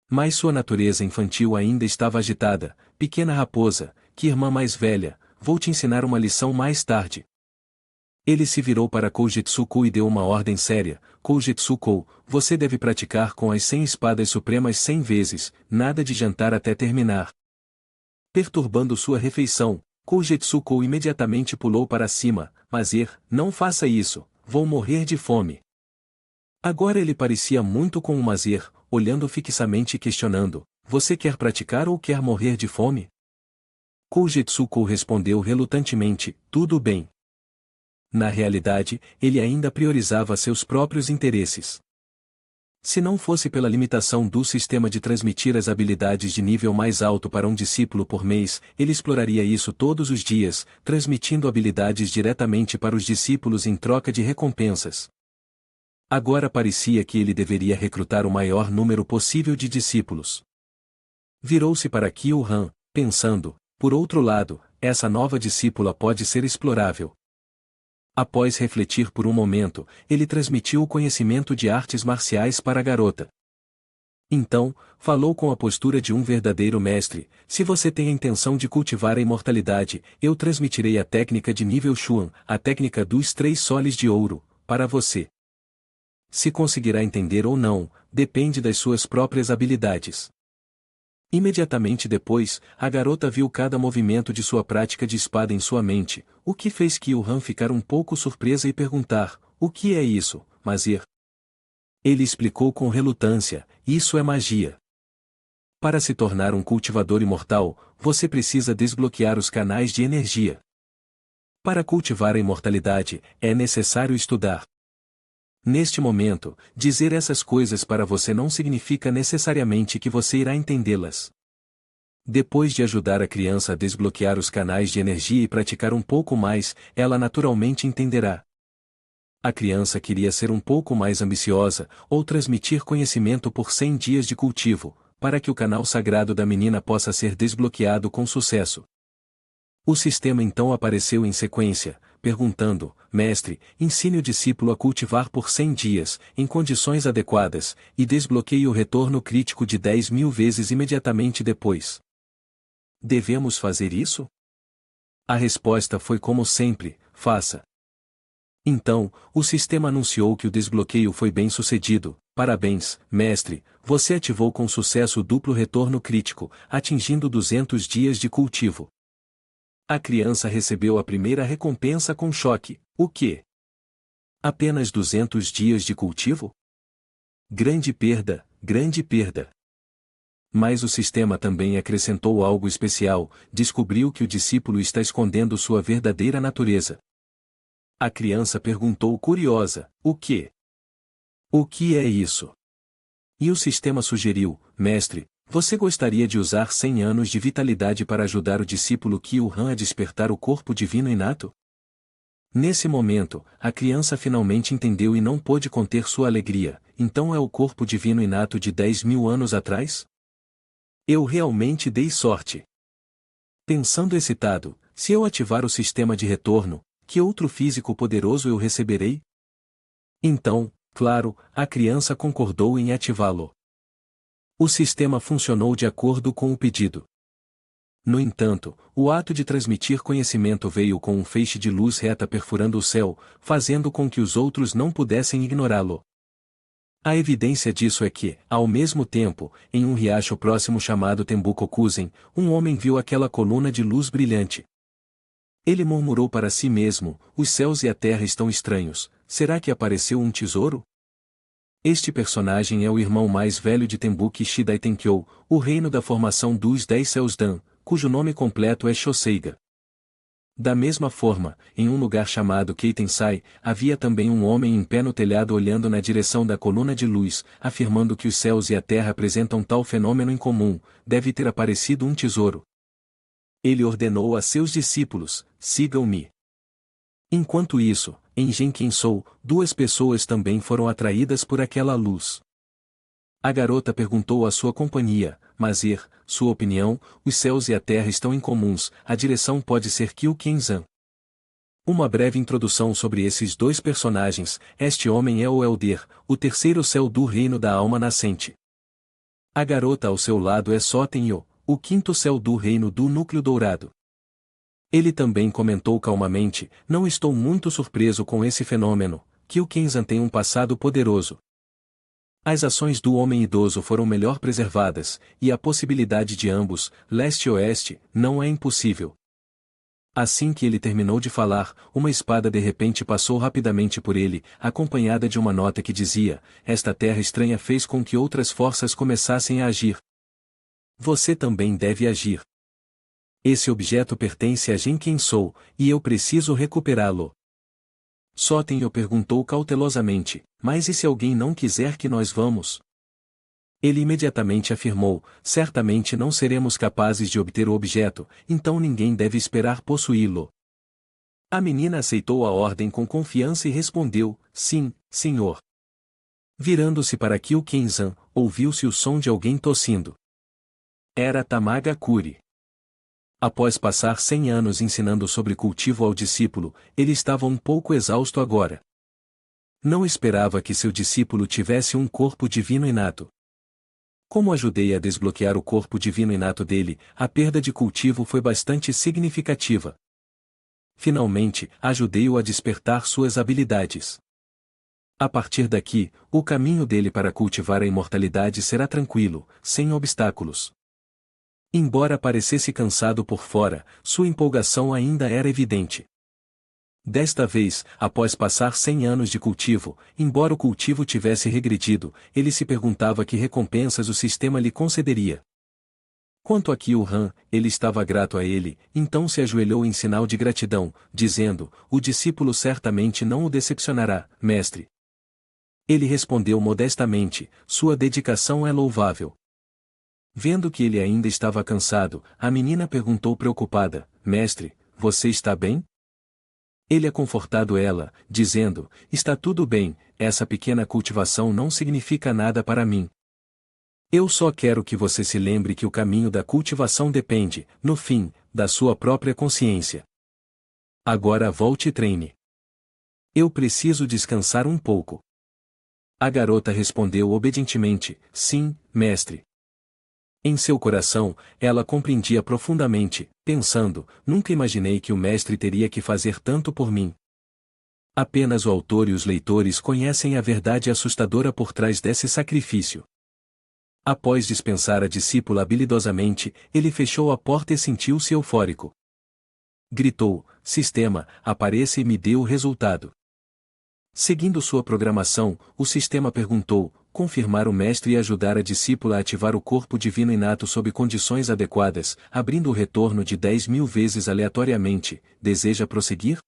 Mas sua natureza infantil ainda estava agitada, pequena raposa, que irmã mais velha, vou te ensinar uma lição mais tarde. Ele se virou para Koujitsukou e deu uma ordem séria, Koujitsukou, você deve praticar com as 100 espadas supremas 100 vezes, nada de jantar até terminar. Perturbando sua refeição, Koujitsukou imediatamente pulou para cima, não faça isso, vou morrer de fome. Agora ele parecia muito com o Mazer, olhando fixamente e questionando, você quer praticar ou quer morrer de fome? Koujitsukou respondeu relutantemente, tudo bem. Na realidade, ele ainda priorizava seus próprios interesses. Se não fosse pela limitação do sistema de transmitir as habilidades de nível mais alto para um discípulo por mês, ele exploraria isso todos os dias, transmitindo habilidades diretamente para os discípulos em troca de recompensas. Agora parecia que ele deveria recrutar o maior número possível de discípulos. Virou-se para Kyu-han, pensando, por outro lado, essa nova discípula pode ser explorável. Após refletir por um momento, ele transmitiu o conhecimento de artes marciais para a garota. Então, falou com a postura de um verdadeiro mestre, se você tem a intenção de cultivar a imortalidade, eu transmitirei a técnica de nível Chuan, a técnica dos 3 soles de ouro, para você. Se conseguirá entender ou não, depende das suas próprias habilidades. Imediatamente depois, a garota viu cada movimento de sua prática de espada em sua mente, o que fez Kyu-han ficar um pouco surpresa e perguntar, o que é isso, Mazer? Ele explicou com relutância, isso é magia. Para se tornar um cultivador imortal, você precisa desbloquear os canais de energia. Para cultivar a imortalidade, é necessário estudar. Neste momento, dizer essas coisas para você não significa necessariamente que você irá entendê-las. Depois de ajudar a criança a desbloquear os canais de energia e praticar um pouco mais, ela naturalmente entenderá. A criança queria ser um pouco mais ambiciosa, ou transmitir conhecimento por 100 dias de cultivo, para que o canal sagrado da menina possa ser desbloqueado com sucesso. O sistema então apareceu em sequência, perguntando, mestre, ensine o discípulo a cultivar por 100 dias, em condições adequadas, e desbloqueie o retorno crítico de 10.000 vezes imediatamente depois. Devemos fazer isso? A resposta foi como sempre, faça. Então, o sistema anunciou que o desbloqueio foi bem sucedido, parabéns, mestre, você ativou com sucesso o duplo retorno crítico, atingindo 200 dias de cultivo. A criança recebeu a primeira recompensa com choque, o quê? Apenas 200 dias de cultivo? Grande perda, grande perda. Mas o sistema também acrescentou algo especial, descobriu que o discípulo está escondendo sua verdadeira natureza. A criança perguntou curiosa, o quê? O que é isso? E o sistema sugeriu, mestre, você gostaria de usar 100 anos de vitalidade para ajudar o discípulo Kyu-han a despertar o corpo divino inato? Nesse momento, a criança finalmente entendeu e não pôde conter sua alegria, então é o corpo divino inato de 10.000 anos atrás? Eu realmente dei sorte. Pensando excitado, se eu ativar o sistema de retorno, que outro físico poderoso eu receberei? Então, Claro, a criança concordou em ativá-lo. O sistema funcionou de acordo com o pedido. No entanto, o ato de transmitir conhecimento veio com um feixe de luz reta perfurando o céu, fazendo com que os outros não pudessem ignorá-lo. A evidência disso é que, ao mesmo tempo, em um riacho próximo chamado Tembucocuzen, um homem viu aquela coluna de luz brilhante. Ele murmurou para si mesmo: os céus e a terra estão estranhos, será que apareceu um tesouro? Este personagem é o irmão mais velho de Tembuki Shidai Tenkyo, o reino da formação dos 10 céus Dan, cujo nome completo é Shoseiga. Da mesma forma, em um lugar chamado Keitensai, havia também um homem em pé no telhado olhando na direção da coluna de luz, afirmando que os céus e a terra apresentam tal fenômeno em comum, deve ter aparecido um tesouro. Ele ordenou a seus discípulos: sigam-me. Enquanto isso, em Genkensou, 2 pessoas também foram atraídas por aquela luz. A garota perguntou à sua companhia: Mazer, sua opinião, os céus e a terra estão incomuns, a direção pode ser Kyukenzan. Uma breve introdução sobre esses 2 personagens: este homem é o Elder, o terceiro céu do reino da alma nascente. A garota ao seu lado é Sotenyo, o quinto céu do reino do núcleo dourado. Ele também comentou calmamente: não estou muito surpreso com esse fenômeno, Kyukenzan tem um passado poderoso. As ações do homem idoso foram melhor preservadas, e a possibilidade de ambos, leste e oeste, não é impossível. Assim que ele terminou de falar, uma espada de repente passou rapidamente por ele, acompanhada de uma nota que dizia: esta terra estranha fez com que outras forças começassem a agir. Você também deve agir. Esse objeto pertence a Genkensou, e eu preciso recuperá-lo. Sotenyo perguntou cautelosamente: mas e se alguém não quiser que nós vamos? Ele imediatamente afirmou: certamente não seremos capazes de obter o objeto, então ninguém deve esperar possuí-lo. A menina aceitou a ordem com confiança e respondeu: sim, senhor. Virando-se para Kyukenzan, ouviu-se o som de alguém tossindo. Era Tamaga Kuri. Após passar 100 anos ensinando sobre cultivo ao discípulo, ele estava um pouco exausto agora. Não esperava que seu discípulo tivesse um corpo divino inato. Como ajudei a desbloquear o corpo divino inato dele, a perda de cultivo foi bastante significativa. Finalmente, ajudei-o a despertar suas habilidades. A partir daqui, o caminho dele para cultivar a imortalidade será tranquilo, sem obstáculos. Embora parecesse cansado por fora, sua empolgação ainda era evidente. Desta vez, após passar 100 anos de cultivo, embora o cultivo tivesse regredido, ele se perguntava que recompensas o sistema lhe concederia. Quanto a Kyu-Han, ele estava grato a ele, então se ajoelhou em sinal de gratidão, dizendo: o discípulo certamente não o decepcionará, mestre. Ele respondeu modestamente: sua dedicação é louvável. Vendo que ele ainda estava cansado, a menina perguntou preocupada: mestre, você está bem? Ele é confortado ela, dizendo: está tudo bem, essa pequena cultivação não significa nada para mim. Eu só quero que você se lembre que o caminho da cultivação depende, no fim, da sua própria consciência. Agora volte e treine. Eu preciso descansar um pouco. A garota respondeu obedientemente: sim, mestre. Em seu coração, ela compreendia profundamente, pensando: nunca imaginei que o mestre teria que fazer tanto por mim. Apenas o autor e os leitores conhecem a verdade assustadora por trás desse sacrifício. Após dispensar a discípula habilidosamente, ele fechou a porta e sentiu-se eufórico. Gritou: sistema, apareça e me dê o resultado. Seguindo sua programação, o sistema perguntou: confirmar o mestre e ajudar a discípula a ativar o corpo divino inato sob condições adequadas, abrindo o retorno de 10.000 vezes aleatoriamente, deseja prosseguir?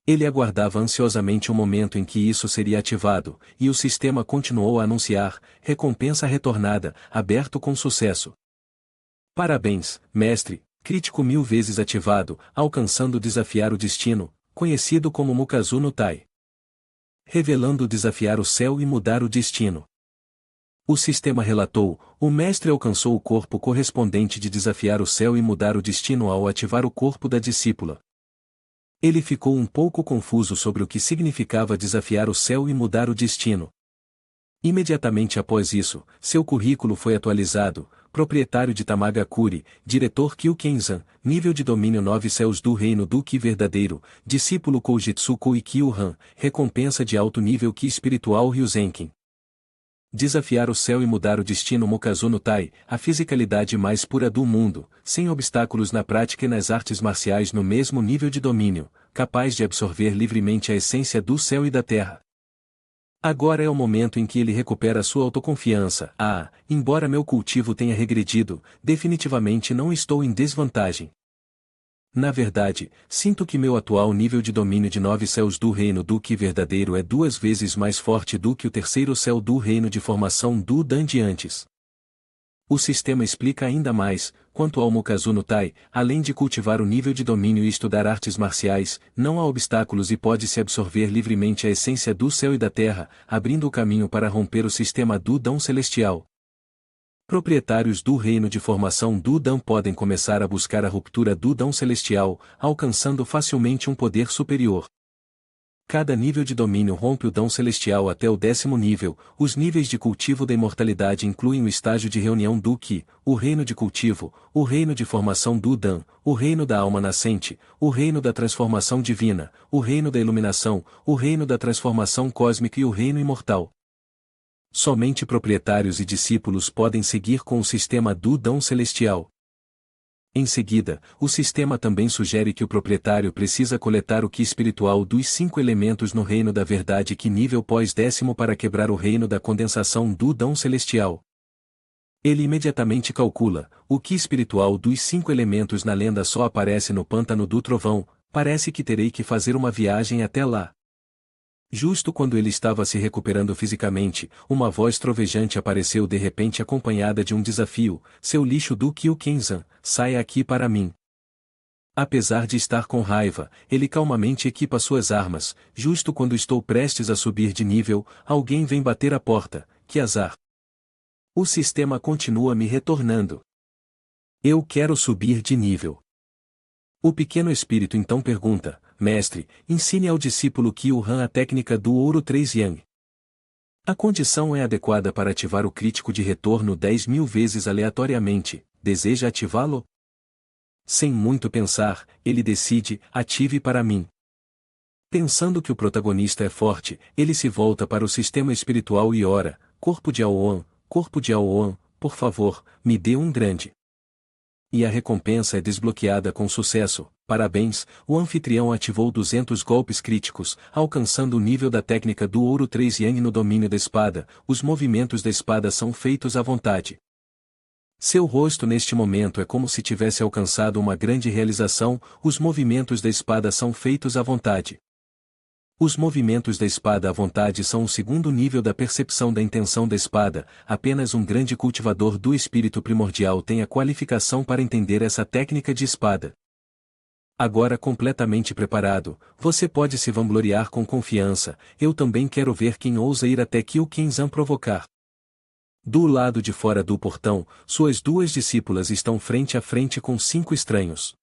Ele aguardava ansiosamente o momento em que isso seria ativado, e o sistema continuou a anunciar: recompensa retornada, aberto com sucesso. Parabéns, mestre, crítico 1000 vezes ativado, alcançando desafiar o destino, conhecido como Mukazu no Tai. Revelando desafiar o céu e mudar o destino. O sistema relatou: o mestre alcançou o corpo correspondente de desafiar o céu e mudar o destino ao ativar o corpo da discípula. Ele ficou um pouco confuso sobre o que significava desafiar o céu e mudar o destino. Imediatamente após isso, seu currículo foi atualizado: proprietário de Tamagakure, diretor Kyukenzan, nível de domínio 9 céus do reino do Ki verdadeiro, discípulo Koujitsu Koi Kyuhan, recompensa de alto nível Ki espiritual Ryuzenkin. Desafiar o céu e mudar o destino Mukazu no Tai, a fisicalidade mais pura do mundo, sem obstáculos na prática e nas artes marciais no mesmo nível de domínio, capaz de absorver livremente a essência do céu e da terra. Agora é o momento em que ele recupera sua autoconfiança. Embora meu cultivo tenha regredido, definitivamente não estou em desvantagem. Na verdade, sinto que meu atual nível de domínio de 9 céus do reino do Ki verdadeiro é 2 vezes mais forte do que o terceiro céu do reino de formação do Dan de antes. O sistema explica ainda mais: quanto ao Mukazu no Tai, além de cultivar o nível de domínio e estudar artes marciais, não há obstáculos e pode-se absorver livremente a essência do céu e da terra, abrindo o caminho para romper o sistema do Dão celestial. Proprietários do reino de formação do Dão podem começar a buscar a ruptura do Dão celestial, alcançando facilmente um poder superior. Cada nível de domínio rompe o Dão celestial até o 10º nível. Os níveis de cultivo da imortalidade incluem o estágio de reunião do Ki, o reino de cultivo, o reino de formação do Dan, o reino da alma nascente, o reino da transformação divina, o reino da iluminação, o reino da transformação cósmica e o reino imortal. Somente proprietários e discípulos podem seguir com o sistema do Dão celestial. Em seguida, o sistema também sugere que o proprietário precisa coletar o Ki espiritual dos 5 elementos no reino da verdade Ki nível pós-10º para quebrar o reino da condensação do Dão celestial. Ele imediatamente calcula: o Ki espiritual dos 5 elementos na lenda só aparece no pântano do trovão, parece que terei que fazer uma viagem até lá. Justo quando ele estava se recuperando fisicamente, uma voz trovejante apareceu de repente acompanhada de um desafio: seu lixo do Kyukenzan, saia aqui para mim. Apesar de estar com raiva, ele calmamente equipa suas armas. Justo quando estou prestes a subir de nível, alguém vem bater a porta. Que azar! O sistema continua me retornando. Eu quero subir de nível. O pequeno espírito então pergunta: mestre, ensine ao discípulo Kyuhan a técnica do ouro 3 Yang. A condição é adequada para ativar o crítico de retorno 10.000 vezes aleatoriamente. Deseja ativá-lo? Sem muito pensar, ele decide: ative para mim. Pensando que o protagonista é forte, ele se volta para o sistema espiritual e ora: corpo de Aoan, por favor, me dê um grande. E a recompensa é desbloqueada com sucesso. Parabéns, o anfitrião ativou 200 golpes críticos, alcançando o nível da técnica do ouro 3 Yang no domínio da espada. Os movimentos da espada são feitos à vontade. Seu rosto neste momento é como se tivesse alcançado uma grande realização. Os movimentos da espada são feitos à vontade. Os movimentos da espada à vontade são o 2º nível da percepção da intenção da espada. Apenas um grande cultivador do espírito primordial tem a qualificação para entender essa técnica de espada. Agora completamente preparado, você pode se vangloriar com confiança. Eu também quero ver quem ousa ir até Kyukenzan provocar. Do lado de fora do portão, suas 2 discípulas estão frente a frente com 5 estranhos.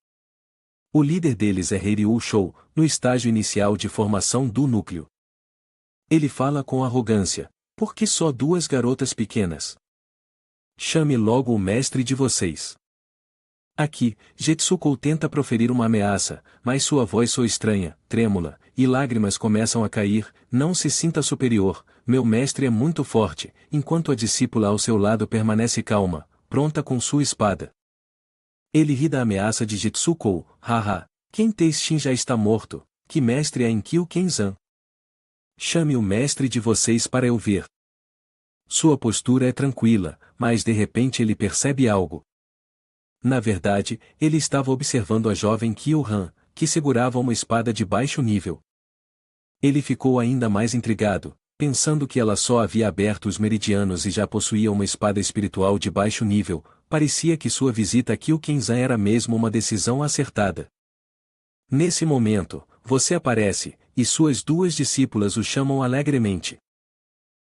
O líder deles é Heiryu Shou, no estágio inicial de formação do núcleo. Ele fala com arrogância: por que só 2 garotas pequenas? Chame logo o mestre de vocês. Aqui, Jetsuko tenta proferir uma ameaça, mas sua voz soa estranha, trêmula, e lágrimas começam a cair. Não se sinta superior, meu mestre é muito forte. Enquanto a discípula ao seu lado permanece calma, pronta com sua espada. Ele ri da ameaça de Jetsuko: haha, Kentei Shin já está morto, que mestre é em Kyukenzan? Chame o mestre de vocês para eu ver. Sua postura é tranquila, mas de repente ele percebe algo. Na verdade, ele estava observando a jovem Kyuhan, que segurava uma espada de baixo nível. Ele ficou ainda mais intrigado, pensando que ela só havia aberto os meridianos e já possuía uma espada espiritual de baixo nível. Parecia que sua visita a Kyukenzan era mesmo uma decisão acertada. Nesse momento, você aparece, e suas 2 discípulas o chamam alegremente.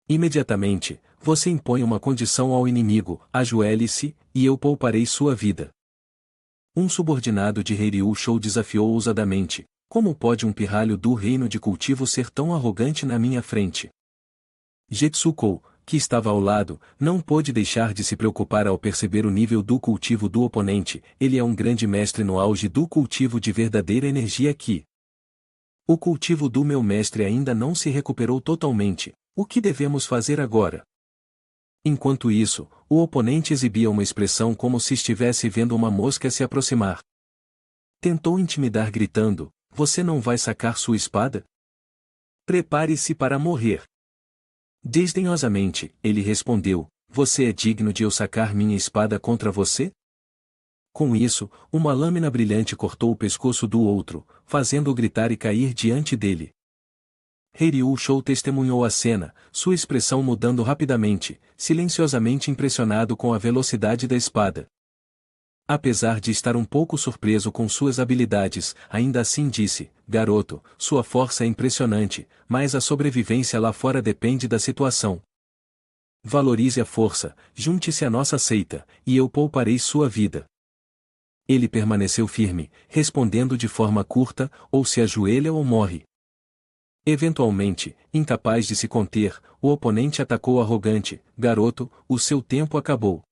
Imediatamente, você impõe uma condição ao inimigo: ajoelhe-se, e eu pouparei sua vida. Um subordinado de Heiryu Shou desafiou ousadamente: Como pode um pirralho do reino de cultivo ser tão arrogante na minha frente? Jetsuko, que estava ao lado, não pôde deixar de se preocupar ao perceber o nível do cultivo do oponente. Ele é um grande mestre no auge do cultivo de verdadeira energia aqui. O cultivo do meu mestre ainda não se recuperou totalmente. O que devemos fazer agora? Enquanto isso, o oponente exibia uma expressão como se estivesse vendo uma mosca se aproximar. Tentou intimidar gritando: "Você não vai sacar sua espada? Prepare-se para morrer." Desdenhosamente, ele respondeu: "Você é digno de eu sacar minha espada contra você?" Com isso, uma lâmina brilhante cortou o pescoço do outro, fazendo-o gritar e cair diante dele. Heiryu Shou testemunhou a cena, sua expressão mudando rapidamente, silenciosamente impressionado com a velocidade da espada. Apesar de estar um pouco surpreso com suas habilidades, ainda assim disse: "Garoto, sua força é impressionante, mas a sobrevivência lá fora depende da situação. Valorize a força, junte-se à nossa seita, e eu pouparei sua vida." Ele permaneceu firme, respondendo de forma curta: "Ou se ajoelha ou morre." Eventualmente, incapaz de se conter, o oponente atacou arrogante: "Garoto, o seu tempo acabou."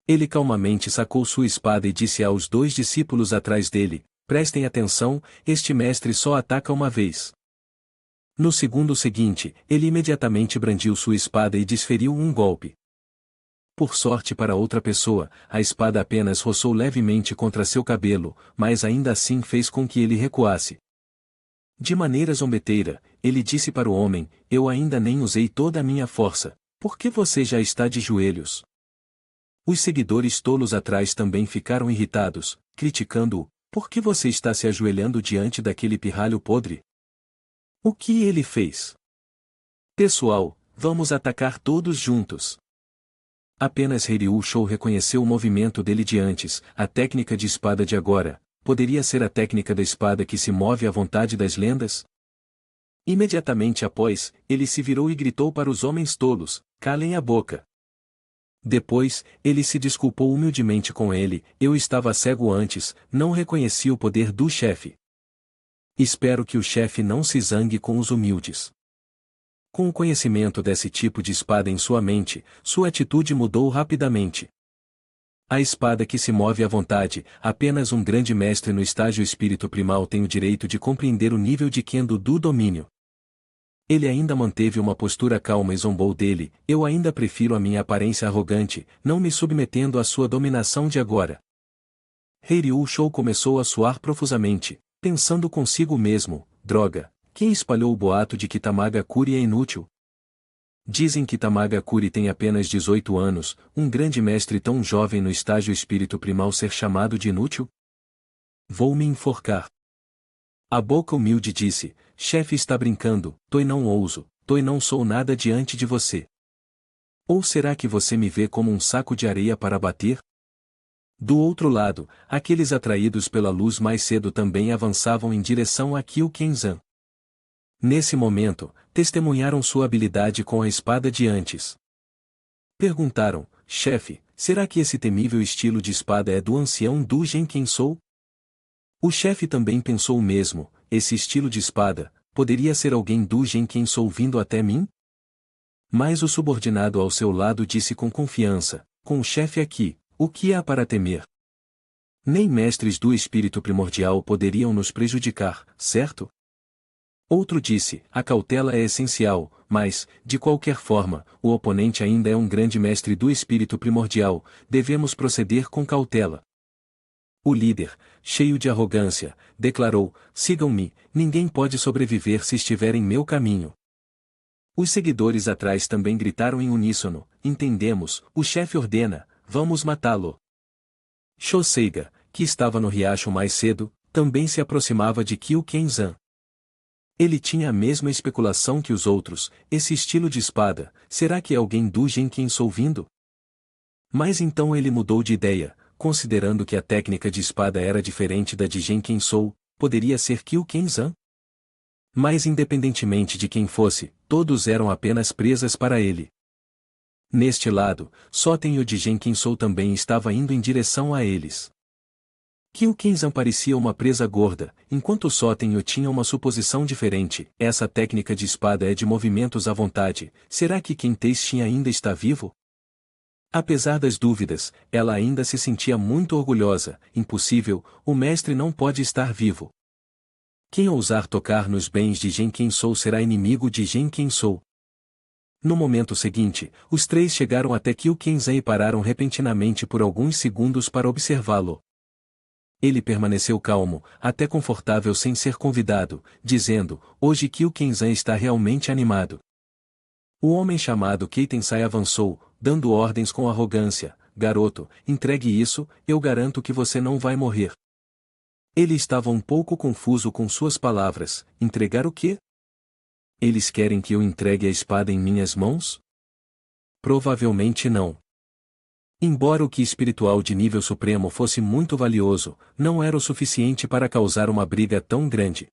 Ele calmamente sacou sua espada e disse aos dois discípulos atrás dele: "Prestem atenção, este mestre só ataca uma vez." No segundo seguinte, ele imediatamente brandiu sua espada e desferiu um golpe. Por sorte para outra pessoa, a espada apenas roçou levemente contra seu cabelo, mas ainda assim fez com que ele recuasse. De maneira zombeteira, ele disse para o homem: "Eu ainda nem usei toda a minha força, por que você já está de joelhos?" Os seguidores tolos atrás também ficaram irritados, criticando-o: "Por que você está se ajoelhando diante daquele pirralho podre? O que ele fez?" "Pessoal, vamos atacar todos juntos." Apenas Heiryu Shou reconheceu o movimento dele de antes. A técnica de espada de agora poderia ser a técnica da espada que se move à vontade das lendas? Imediatamente após, ele se virou e gritou para os homens tolos: "Calem a boca." Depois, ele se desculpou humildemente com ele: "Eu estava cego antes, não reconheci o poder do chefe." Espero que o chefe não se zangue com os humildes. Com o conhecimento desse tipo de espada em sua mente, sua atitude mudou rapidamente. A espada que se move à vontade, apenas um grande mestre no estágio espírito primal tem o direito de compreender o nível de Kendo do domínio. Ele ainda manteve uma postura calma e zombou dele: "Eu ainda prefiro a minha aparência arrogante, não me submetendo à sua dominação de agora." Heiryu Shou começou a suar profusamente, pensando consigo mesmo: "Droga, quem espalhou o boato de que Tamagakuri é inútil? Dizem que Tamagakuri tem apenas 18 anos, um grande mestre tão jovem no estágio espírito primal ser chamado de inútil? Vou me enforcar." A boca humilde disse: "Chefe está brincando, Toi não ouso, Toi não sou nada diante de você. Ou será que você me vê como um saco de areia para bater?" Do outro lado, aqueles atraídos pela luz mais cedo também avançavam em direção a Kyu-Kenzan. Nesse momento, testemunharam sua habilidade com a espada de antes. Perguntaram: "Chefe, será que esse temível estilo de espada é do ancião Du Genkensou?" O chefe também pensou o mesmo: esse estilo de espada, poderia ser alguém do Genkensou vindo até mim? Mas o subordinado ao seu lado disse com confiança: "Com o chefe aqui, o que há para temer? Nem mestres do espírito primordial poderiam nos prejudicar, certo?" Outro disse: "A cautela é essencial, mas, de qualquer forma, o oponente ainda é um grande mestre do espírito primordial, devemos proceder com cautela." O líder, cheio de arrogância, declarou: "Sigam-me, ninguém pode sobreviver se estiver em meu caminho." Os seguidores atrás também gritaram em uníssono: "Entendemos, o chefe ordena, vamos matá-lo." Shoseiga, que estava no riacho mais cedo, também se aproximava de Kyu-Kenzan. Ele tinha a mesma especulação que os outros: esse estilo de espada, será que é alguém do Genkensou vindo? Mas então ele mudou de ideia, considerando que a técnica de espada era diferente da de Genkensou, poderia ser Kyu-Kenzan? Mas independentemente de quem fosse, todos eram apenas presas para ele. Neste lado, Soten e o de Genkensou também estava indo em direção a eles. Kyu-Kenzan parecia uma presa gorda, enquanto Soten-Yo tinha uma suposição diferente. Essa técnica de espada é de movimentos à vontade. Será que Kenteishi ainda está vivo? Apesar das dúvidas, ela ainda se sentia muito orgulhosa. Impossível, o mestre não pode estar vivo. Quem ousar tocar nos bens de Gen Kensou será inimigo de Gen Kensou. No momento seguinte, os três chegaram até Kyu-Kenzan e pararam repentinamente por alguns segundos para observá-lo. Ele permaneceu calmo, até confortável sem ser convidado, dizendo, hoje Kyu-Kenzan está realmente animado. O homem chamado Keitensai avançou, dando ordens com arrogância, garoto, entregue isso, eu garanto que você não vai morrer. Ele estava um pouco confuso com suas palavras, entregar o quê? Eles querem que eu entregue a espada em minhas mãos? Provavelmente não. Embora o ki espiritual de nível supremo fosse muito valioso, não era o suficiente para causar uma briga tão grande.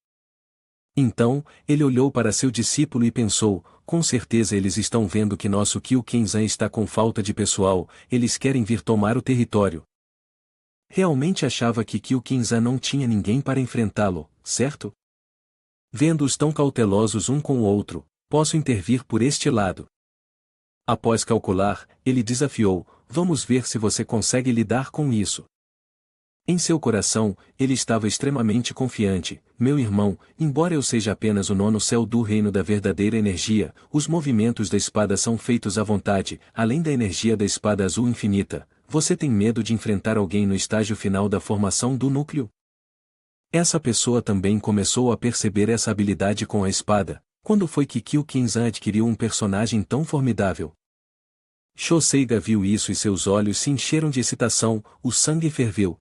Então, ele olhou para seu discípulo e pensou, com certeza eles estão vendo que nosso Kyu-Kenzan está com falta de pessoal, eles querem vir tomar o território. Realmente achava que Kyu-Kenzan não tinha ninguém para enfrentá-lo, certo? Vendo-os tão cautelosos um com o outro, posso intervir por este lado. Após calcular, ele desafiou, vamos ver se você consegue lidar com isso. Em seu coração, ele estava extremamente confiante, meu irmão, embora eu seja apenas o nono céu do reino da verdadeira energia, os movimentos da espada são feitos à vontade, além da energia da espada azul infinita, você tem medo de enfrentar alguém no estágio final da formação do núcleo? Essa pessoa também começou a perceber essa habilidade com a espada, quando foi que Kyu-Kenzan adquiriu um personagem tão formidável. Shoseiga viu isso e seus olhos se encheram de excitação, o sangue ferveu.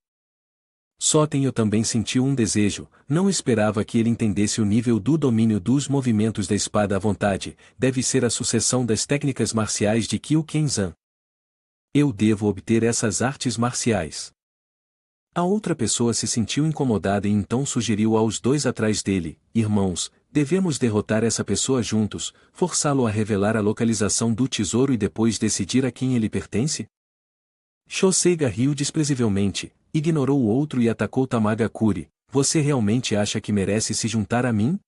Soten-Yo também sentiu um desejo, não esperava que ele entendesse o nível do domínio dos movimentos da espada à vontade, deve ser a sucessão das técnicas marciais de Kyu-Kenzan. Eu devo obter essas artes marciais. A outra pessoa se sentiu incomodada e então sugeriu aos dois atrás dele, irmãos, devemos derrotar essa pessoa juntos, forçá-lo a revelar a localização do tesouro e depois decidir a quem ele pertence? Shoseiga riu desprezivelmente, ignorou o outro e atacou Tamagakure, você realmente acha que merece se juntar a mim?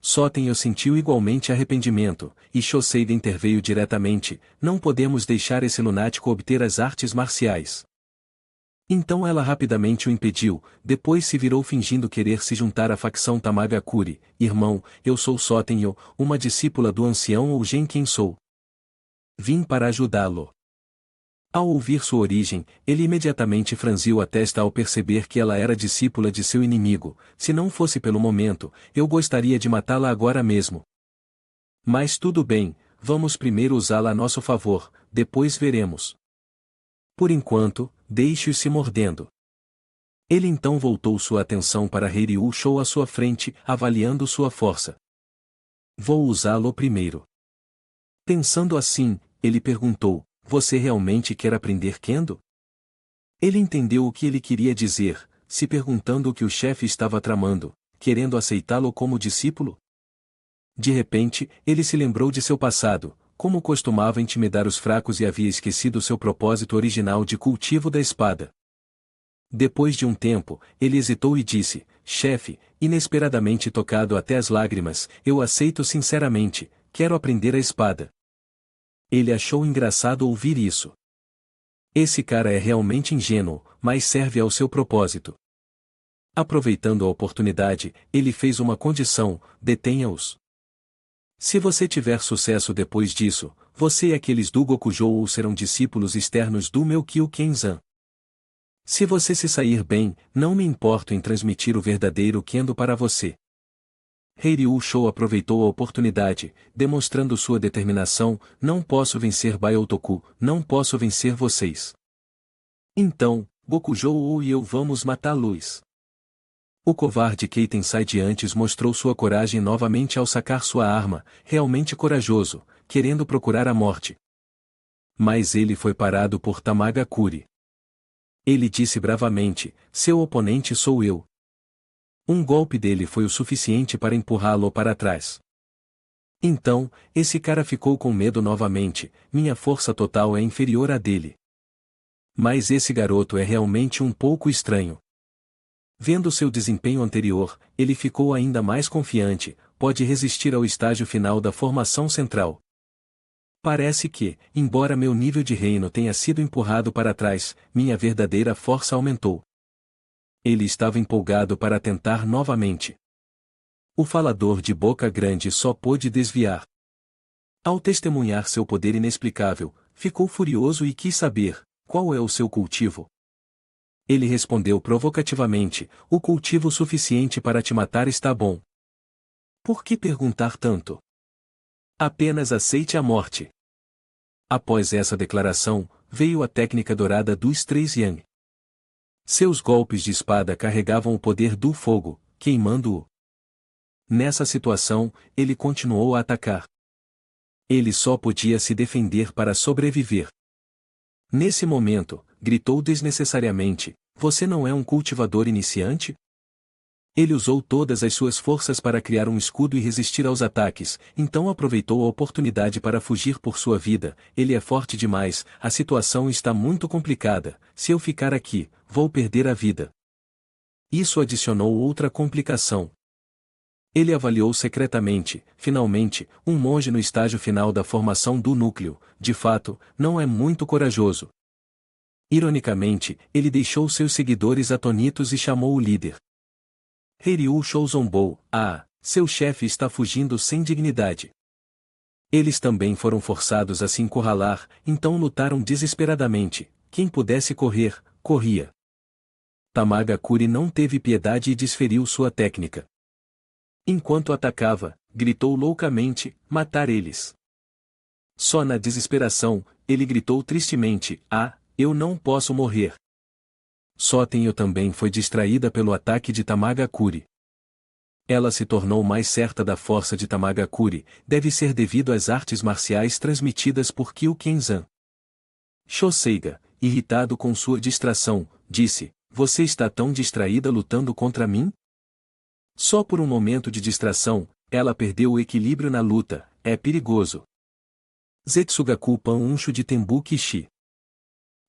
Soten-Yo sentiu igualmente arrependimento, e Shoseiga interveio diretamente, não podemos deixar esse lunático obter as artes marciais. Então ela rapidamente o impediu, depois se virou fingindo querer se juntar à facção Tamagakure, irmão, eu sou Soten-Yo, uma discípula do ancião ou Gen Kensou. Vim para ajudá-lo. Ao ouvir sua origem, ele imediatamente franziu a testa ao perceber que ela era discípula de seu inimigo, se não fosse pelo momento, eu gostaria de matá-la agora mesmo. Mas tudo bem, vamos primeiro usá-la a nosso favor, depois veremos. Por enquanto, deixe-o se mordendo. Ele então voltou sua atenção para Heiryu Shou à sua frente, avaliando sua força. Vou usá-lo primeiro. Pensando assim, ele perguntou, você realmente quer aprender Kendo? Ele entendeu o que ele queria dizer, se perguntando o que o chefe estava tramando, querendo aceitá-lo como discípulo? De repente, ele se lembrou de seu passado, como costumava intimidar os fracos e havia esquecido seu propósito original de cultivo da espada. Depois de um tempo, ele hesitou e disse, chefe, inesperadamente tocado até as lágrimas, eu aceito sinceramente, quero aprender a espada. Ele achou engraçado ouvir isso. Esse cara é realmente ingênuo, mas serve ao seu propósito. Aproveitando a oportunidade, ele fez uma condição, detenha-os. Se você tiver sucesso depois disso, você e aqueles do Gokujou serão discípulos externos do meu Kyu-Kenzan. Se você se sair bem, não me importo em transmitir o verdadeiro Kendo para você. Heiryu Shou aproveitou a oportunidade, demonstrando sua determinação, não posso vencer Baioutoku, não posso vencer vocês. Então, Gokujou e eu vamos matá-los. O covarde Keitensai de antes mostrou sua coragem novamente ao sacar sua arma, realmente corajoso, querendo procurar a morte. Mas ele foi parado por Tamagakure. Ele disse bravamente, seu oponente sou eu. Um golpe dele foi o suficiente para empurrá-lo para trás. Então, esse cara ficou com medo novamente, minha força total é inferior à dele. Mas esse garoto é realmente um pouco estranho. Vendo seu desempenho anterior, ele ficou ainda mais confiante, pode resistir ao estágio final da formação central. Parece que, embora meu nível de reino tenha sido empurrado para trás, minha verdadeira força aumentou. Ele estava empolgado para tentar novamente. O falador de boca grande só pôde desviar. Ao testemunhar seu poder inexplicável, ficou furioso e quis saber, qual é o seu cultivo? Ele respondeu provocativamente, o cultivo suficiente para te matar está bom. Por que perguntar tanto? Apenas aceite a morte. Após essa declaração, veio a técnica dourada dos três Yang. Seus golpes de espada carregavam o poder do fogo, queimando-o. Nessa situação, ele continuou a atacar. Ele só podia se defender para sobreviver. Nesse momento, gritou desnecessariamente, você não é um cultivador iniciante? Ele usou todas as suas forças para criar um escudo e resistir aos ataques, então aproveitou a oportunidade para fugir por sua vida. Ele é forte demais, a situação está muito complicada, se eu ficar aqui, vou perder a vida. Isso adicionou outra complicação. Ele avaliou secretamente, finalmente, um monge no estágio final da formação do núcleo, de fato, não é muito corajoso. Ironicamente, ele deixou seus seguidores atonitos e chamou o líder. Heiryu Shou zombou, seu chefe está fugindo sem dignidade. Eles também foram forçados a se encurralar, então lutaram desesperadamente, quem pudesse correr, corria. Tamagakure não teve piedade e desferiu sua técnica. Enquanto atacava, gritou loucamente, matar eles. Só na desesperação, ele gritou tristemente, eu não posso morrer. Sotenyo também foi distraída pelo ataque de Tamagakure. Ela se tornou mais certa da força de Tamagakure, deve ser devido às artes marciais transmitidas por Kyu Kenzan. Shoseiga, irritado com sua distração, disse, você está tão distraída lutando contra mim? Só por um momento de distração, ela perdeu o equilíbrio na luta, é perigoso. Zetsugaku Pan Unshu de Tembuki-shi.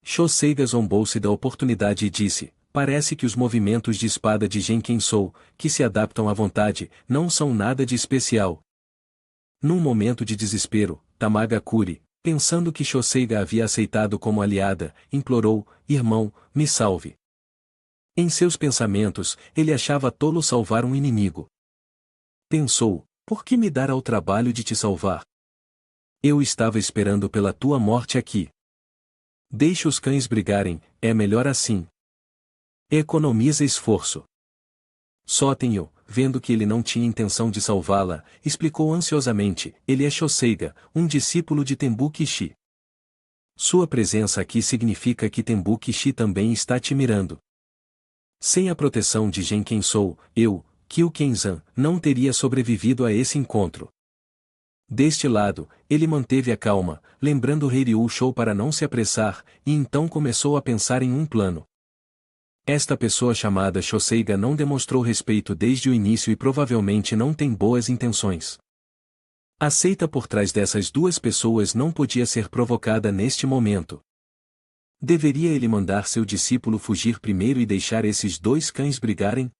Shoseiga zombou-se da oportunidade e disse, parece que os movimentos de espada de Genkensou, que se adaptam à vontade, não são nada de especial. Num momento de desespero, Tamagakure, pensando que Shoseiga havia aceitado como aliada, implorou, irmão, me salve. Em seus pensamentos, ele achava tolo salvar um inimigo. Pensou, por que me dar ao trabalho de te salvar? Eu estava esperando pela tua morte aqui. Deixe os cães brigarem, é melhor assim. Economiza esforço. Sotenyo, vendo que ele não tinha intenção de salvá-la, explicou ansiosamente, ele é Shoseiga, um discípulo de Tembuki-shi. Sua presença aqui significa que Tembuki-shi também está te mirando. Sem a proteção de Genkensou, eu, Kyu Kenzan, não teria sobrevivido a esse encontro. Deste lado, ele manteve a calma, lembrando Heiryu Shou para não se apressar, e então começou a pensar em um plano. Esta pessoa chamada Shoseiga não demonstrou respeito desde o início e provavelmente não tem boas intenções. A seita por trás dessas duas pessoas não podia ser provocada neste momento. Deveria ele mandar seu discípulo fugir primeiro e deixar esses dois cães brigarem?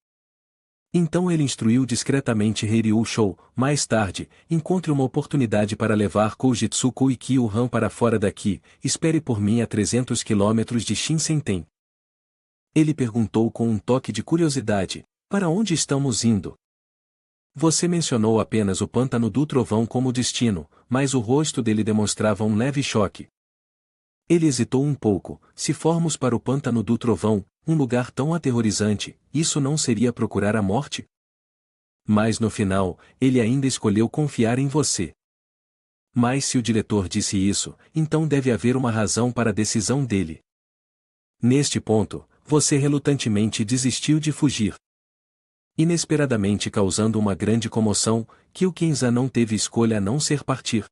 Então ele instruiu discretamente Heiryu Shou, mais tarde, encontre uma oportunidade para levar Koujitsuko e Kyu-han para fora daqui, espere por mim a 300 quilômetros de Shinsen-ten. Ele perguntou com um toque de curiosidade, para onde estamos indo? Você mencionou apenas o pântano do trovão como destino, mas o rosto dele demonstrava um leve choque. Ele hesitou um pouco, se formos para o pântano do trovão, um lugar tão aterrorizante, isso não seria procurar a morte? Mas no final, ele ainda escolheu confiar em você. Mas se o diretor disse isso, então deve haver uma razão para a decisão dele. Neste ponto, você relutantemente desistiu de fugir. Inesperadamente causando uma grande comoção, Kyu Kenzan não teve escolha a não ser partir.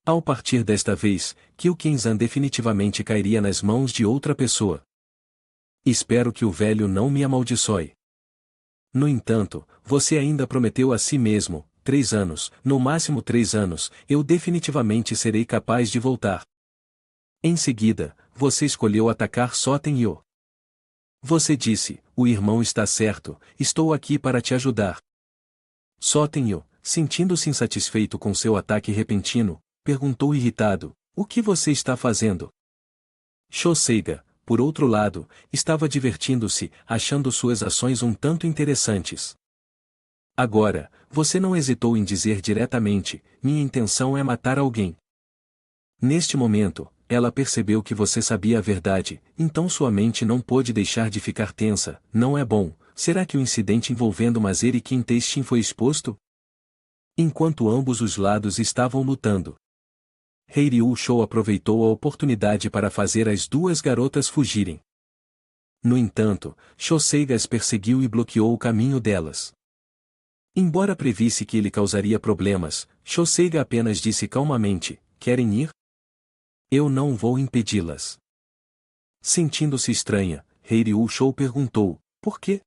Ao partir desta vez, Kyu Kenzan definitivamente cairia nas mãos de outra pessoa. Espero que o velho não me amaldiçoe. No entanto, você ainda prometeu a si mesmo, 3 anos, no máximo 3 anos, eu definitivamente serei capaz de voltar. Em seguida, você escolheu atacar Sotenyo. Você disse, o irmão está certo, estou aqui para te ajudar. Sotenyo, sentindo-se insatisfeito com seu ataque repentino, perguntou irritado, o que você está fazendo? Shoseiga, por outro lado, estava divertindo-se, achando suas ações um tanto interessantes. Agora, você não hesitou em dizer diretamente, minha intenção é matar alguém. Neste momento, ela percebeu que você sabia a verdade, então sua mente não pôde deixar de ficar tensa, não é bom, será que o incidente envolvendo Mazer e Kim Tae-shin foi exposto? Enquanto ambos os lados estavam lutando, Ryu-Shou aproveitou a oportunidade para fazer as duas garotas fugirem. No entanto, Shoseiga as perseguiu e bloqueou o caminho delas. Embora previsse que ele causaria problemas, Shoseiga apenas disse calmamente, querem ir? Eu não vou impedi-las. Sentindo-se estranha, Ryu-Shou perguntou, por quê?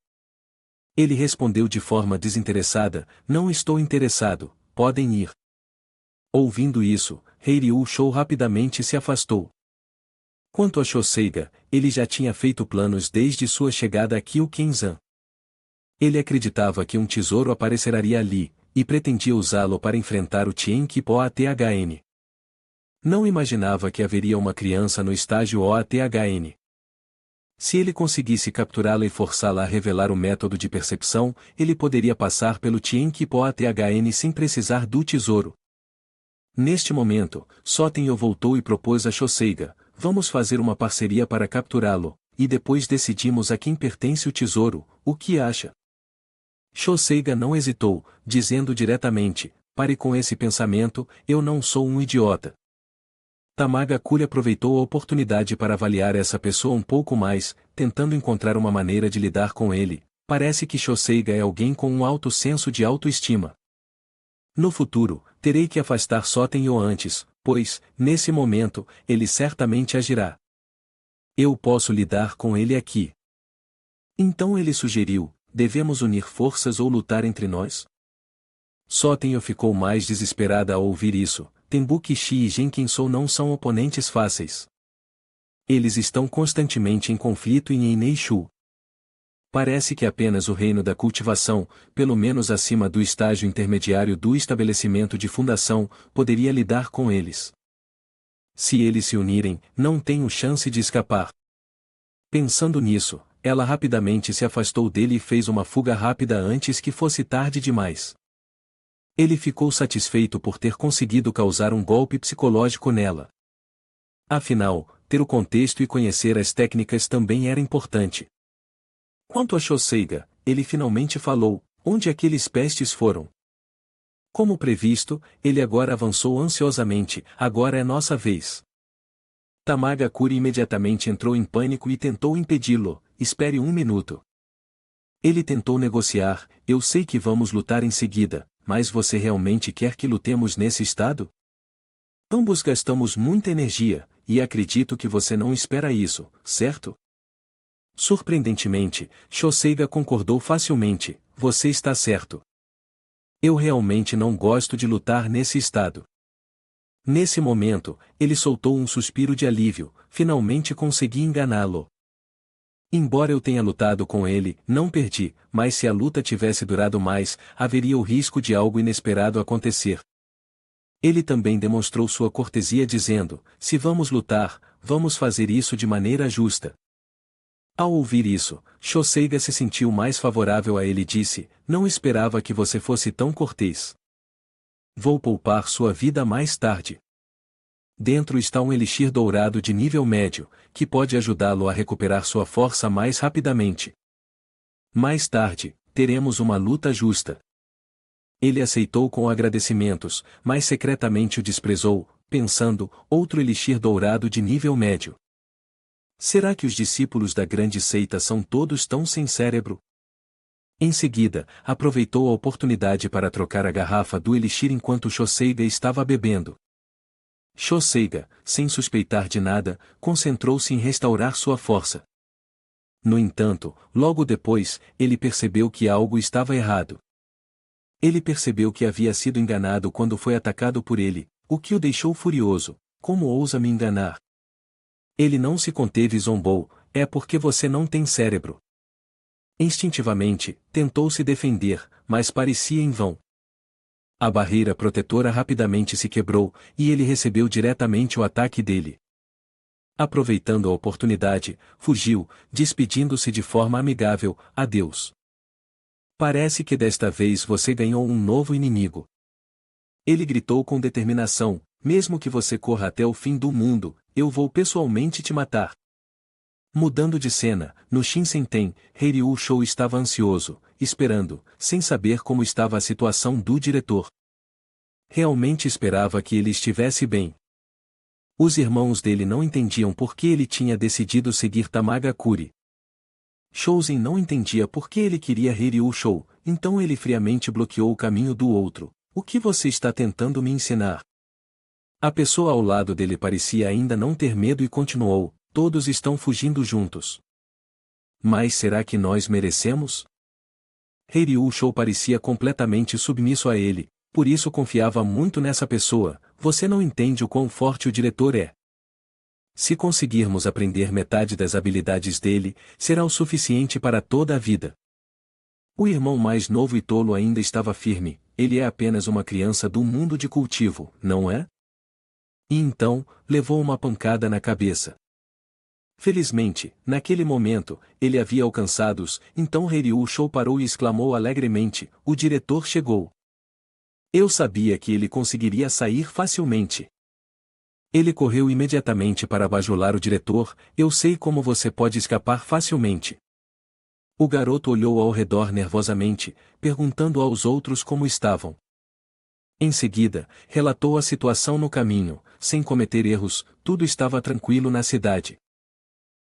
Ele respondeu de forma desinteressada, não estou interessado, podem ir. Ouvindo isso, Ryu-Shou rapidamente se afastou. Quanto a Shoseiga, ele já tinha feito planos desde sua chegada a Kyūkenzan. Ele acreditava que um tesouro apareceria ali, e pretendia usá-lo para enfrentar o Tienkipo ATHN. Não imaginava que haveria uma criança no estágio OATHN. Se ele conseguisse capturá-la e forçá-la a revelar o método de percepção, ele poderia passar pelo Tienkipo ATHN sem precisar do tesouro. Neste momento, Sotenyo voltou e propôs a Shoseiga, vamos fazer uma parceria para capturá-lo, e depois decidimos a quem pertence o tesouro, o que acha? Shoseiga não hesitou, dizendo diretamente, pare com esse pensamento, eu não sou um idiota. Tamagakure aproveitou a oportunidade para avaliar essa pessoa um pouco mais, tentando encontrar uma maneira de lidar com ele, parece que Shoseiga é alguém com um alto senso de autoestima. No futuro, terei que afastar Sotenyo antes, pois, nesse momento, ele certamente agirá. Eu posso lidar com ele aqui. Então ele sugeriu, devemos unir forças ou lutar entre nós? Sotenyo ficou mais desesperada ao ouvir isso, Tembukishi e Genkinsou não são oponentes fáceis. Eles estão constantemente em conflito em Eneishu. Parece que apenas o reino da cultivação, pelo menos acima do estágio intermediário do estabelecimento de fundação, poderia lidar com eles. Se eles se unirem, não tenho chance de escapar. Pensando nisso, ela rapidamente se afastou dele e fez uma fuga rápida antes que fosse tarde demais. Ele ficou satisfeito por ter conseguido causar um golpe psicológico nela. Afinal, ter o contexto e conhecer as técnicas também era importante. Quanto a Shoseiga, ele finalmente falou, onde aqueles pestes foram? Como previsto, ele agora avançou ansiosamente, agora é nossa vez. Tamagakure imediatamente entrou em pânico e tentou impedi-lo, espere um minuto. Ele tentou negociar, eu sei que vamos lutar em seguida, mas você realmente quer que lutemos nesse estado? Ambos gastamos muita energia, e acredito que você não espera isso, certo? Surpreendentemente, Shoseiga concordou facilmente, você está certo. Eu realmente não gosto de lutar nesse estado. Nesse momento, ele soltou um suspiro de alívio, finalmente consegui enganá-lo. Embora eu tenha lutado com ele, não perdi, mas se a luta tivesse durado mais, haveria o risco de algo inesperado acontecer. Ele também demonstrou sua cortesia dizendo, se vamos lutar, vamos fazer isso de maneira justa. Ao ouvir isso, Shoseiga se sentiu mais favorável a ele e disse, não esperava que você fosse tão cortês. Vou poupar sua vida mais tarde. Dentro está um elixir dourado de nível médio, que pode ajudá-lo a recuperar sua força mais rapidamente. Mais tarde, teremos uma luta justa. Ele aceitou com agradecimentos, mas secretamente o desprezou, pensando, outro elixir dourado de nível médio. Será que os discípulos da grande seita são todos tão sem cérebro? Em seguida, aproveitou a oportunidade para trocar a garrafa do elixir enquanto Shoseiga estava bebendo. Shoseiga, sem suspeitar de nada, concentrou-se em restaurar sua força. No entanto, logo depois, ele percebeu que algo estava errado. Ele percebeu que havia sido enganado quando foi atacado por ele, o que o deixou furioso. Como ousa me enganar? Ele não se conteve e zombou, é porque você não tem cérebro. Instintivamente, tentou se defender, mas parecia em vão. A barreira protetora rapidamente se quebrou, e ele recebeu diretamente o ataque dele. Aproveitando a oportunidade, fugiu, despedindo-se de forma amigável: adeus. Parece que desta vez você ganhou um novo inimigo. Ele gritou com determinação: mesmo que você corra até o fim do mundo, eu vou pessoalmente te matar. Mudando de cena, no Shinsen-ten, Ryu-Shou estava ansioso, esperando, sem saber como estava a situação do diretor. Realmente esperava que ele estivesse bem. Os irmãos dele não entendiam por que ele tinha decidido seguir Tamagakure. Shouzen não entendia por que ele queria Ryu-Shou, então ele friamente bloqueou o caminho do outro. O que você está tentando me ensinar? A pessoa ao lado dele parecia ainda não ter medo e continuou: todos estão fugindo juntos. Mas será que nós merecemos? Ryu-Shou parecia completamente submisso a ele, por isso confiava muito nessa pessoa. Você não entende o quão forte o diretor é. Se conseguirmos aprender metade das habilidades dele, será o suficiente para toda a vida. O irmão mais novo e tolo ainda estava firme: ele é apenas uma criança do mundo de cultivo, não é? E então, levou uma pancada na cabeça. Felizmente, naquele momento, ele havia alcançado-os, então Ryu-Shou parou e exclamou alegremente: o diretor chegou. Eu sabia que ele conseguiria sair facilmente. Ele correu imediatamente para bajular o diretor: eu sei como você pode escapar facilmente. O garoto olhou ao redor nervosamente, perguntando aos outros como estavam. Em seguida, relatou a situação no caminho: sem cometer erros, tudo estava tranquilo na cidade.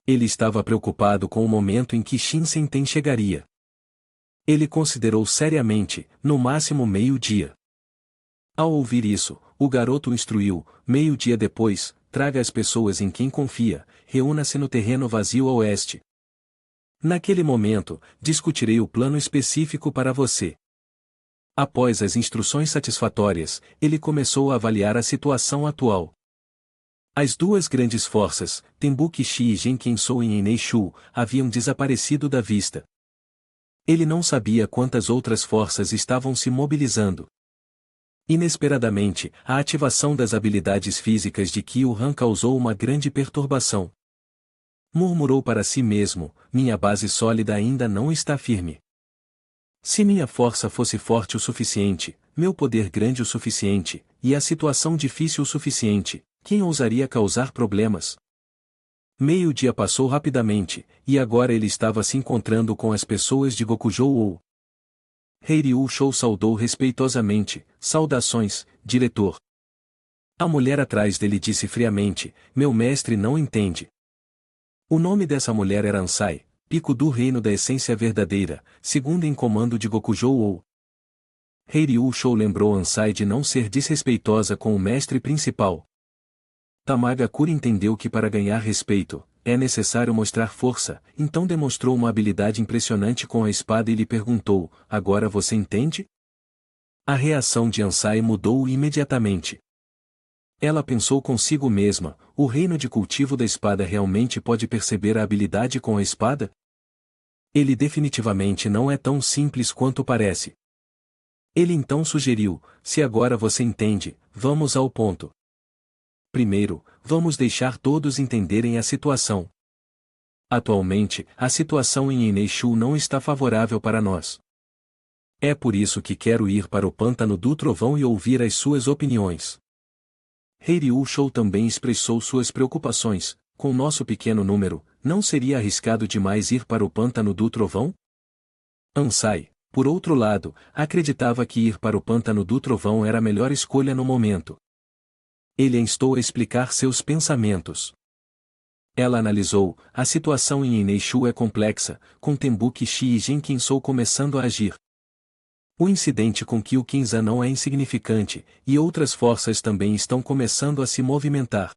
Ele estava preocupado com o momento em que Shinsen-ten chegaria. Ele considerou seriamente: no máximo meio-dia. Ao ouvir isso, o garoto o instruiu: meio-dia depois, traga as pessoas em quem confia, reúna-se no terreno vazio a oeste. Naquele momento, discutirei o plano específico para você. Após as instruções satisfatórias, ele começou a avaliar a situação atual. As duas grandes forças, Tembuki-shi e Genkin-sou em Eneishu, haviam desaparecido da vista. Ele não sabia quantas outras forças estavam se mobilizando. Inesperadamente, a ativação das habilidades físicas de Kyu-Han causou uma grande perturbação. Murmurou para si mesmo: minha base sólida ainda não está firme. Se minha força fosse forte o suficiente, meu poder grande o suficiente, e a situação difícil o suficiente, quem ousaria causar problemas? Meio-dia passou rapidamente, e agora ele estava se encontrando com as pessoas de Gokujou. Ryu-Shou saudou respeitosamente: saudações, diretor. A mulher atrás dele disse friamente: meu mestre não entende. O nome dessa mulher era Ansai, pico do reino da essência verdadeira, segunda em comando de Gokujou. Ryu-Shou lembrou Ansai de não ser desrespeitosa com o mestre principal. Tamagakure entendeu que para ganhar respeito, é necessário mostrar força, então demonstrou uma habilidade impressionante com a espada e lhe perguntou: agora você entende? A reação de Ansai mudou imediatamente. Ela pensou consigo mesma: o reino de cultivo da espada realmente pode perceber a habilidade com a espada? Ele definitivamente não é tão simples quanto parece. Ele então sugeriu: se agora você entende, vamos ao ponto. Primeiro, vamos deixar todos entenderem a situação. Atualmente, a situação em Eneishu não está favorável para nós. É por isso que quero ir para o Pântano do Trovão e ouvir as suas opiniões. Ryu-Shou também expressou suas preocupações: com nosso pequeno número, não seria arriscado demais ir para o Pântano do Trovão? Ansai, por outro lado, acreditava que ir para o Pântano do Trovão era a melhor escolha no momento. Ele a instou a explicar seus pensamentos. Ela analisou: a situação em Eneishu é complexa, com Tembuki-shi e Genkin-sou começando a agir. O incidente com Kyu-Kinza não é insignificante, e outras forças também estão começando a se movimentar.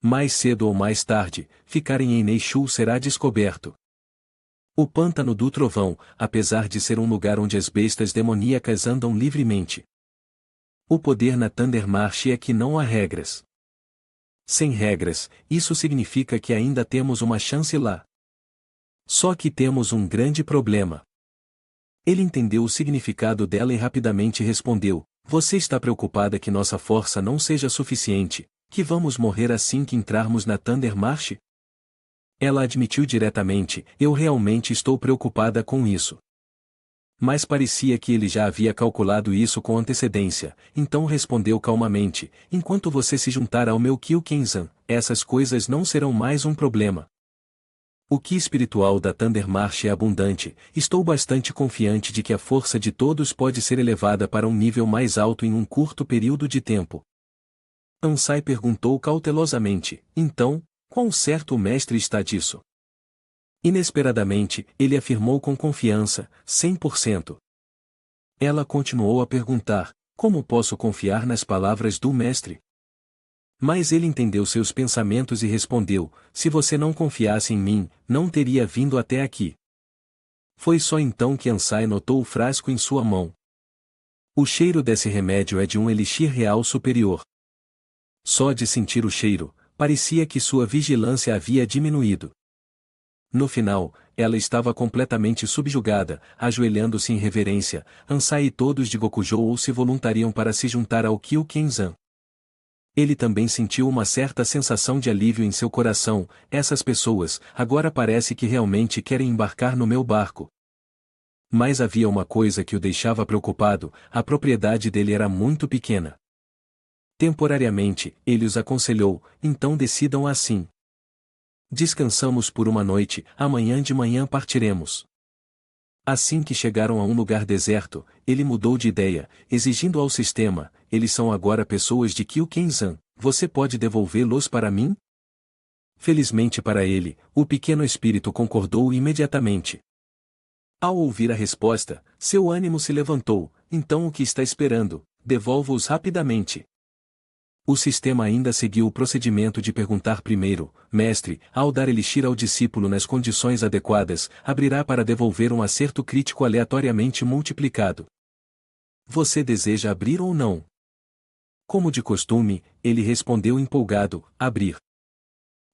Mais cedo ou mais tarde, ficar em Eneishu será descoberto. O Pântano do Trovão, apesar de ser um lugar onde as bestas demoníacas andam livremente. O poder na Thunder March é que não há regras. Sem regras, isso significa que ainda temos uma chance lá. Só que temos um grande problema. Ele entendeu o significado dela e rapidamente respondeu: você está preocupada que nossa força não seja suficiente, que vamos morrer assim que entrarmos na Thunder March? Ela admitiu diretamente: eu realmente estou preocupada com isso. Mas parecia que ele já havia calculado isso com antecedência, então respondeu calmamente: enquanto você se juntar ao meu Kyuken-san, essas coisas não serão mais um problema. O ki espiritual da Thunder March é abundante, estou bastante confiante de que a força de todos pode ser elevada para um nível mais alto em um curto período de tempo. Ansai perguntou cautelosamente: então, quão certo o mestre está disso? Inesperadamente, ele afirmou com confiança: 100%. Ela continuou a perguntar: como posso confiar nas palavras do mestre? Mas ele entendeu seus pensamentos e respondeu: se você não confiasse em mim, não teria vindo até aqui. Foi só então que Ansai notou o frasco em sua mão. O cheiro desse remédio é de um elixir real superior. Só de sentir o cheiro, parecia que sua vigilância havia diminuído. No final, ela estava completamente subjugada, ajoelhando-se em reverência. Ansai e todos de Gokujou se voluntariam para se juntar ao Kyuken-zan. Ele também sentiu uma certa sensação de alívio em seu coração: essas pessoas, agora parece que realmente querem embarcar no meu barco. Mas havia uma coisa que o deixava preocupado: a propriedade dele era muito pequena. Temporariamente, ele os aconselhou: então decidam assim. Descansamos por uma noite, amanhã de manhã partiremos. Assim que chegaram a um lugar deserto, ele mudou de ideia, exigindo ao sistema: eles são agora pessoas de Kyuken-zan, você pode devolvê-los para mim? Felizmente para ele, o pequeno espírito concordou imediatamente. Ao ouvir a resposta, seu ânimo se levantou: então o que está esperando? Devolva-os rapidamente. O sistema ainda seguiu o procedimento de perguntar primeiro: mestre, ao dar elixir ao discípulo nas condições adequadas, abrirá para devolver um acerto crítico aleatoriamente multiplicado. Você deseja abrir ou não? Como de costume, ele respondeu empolgado: abrir.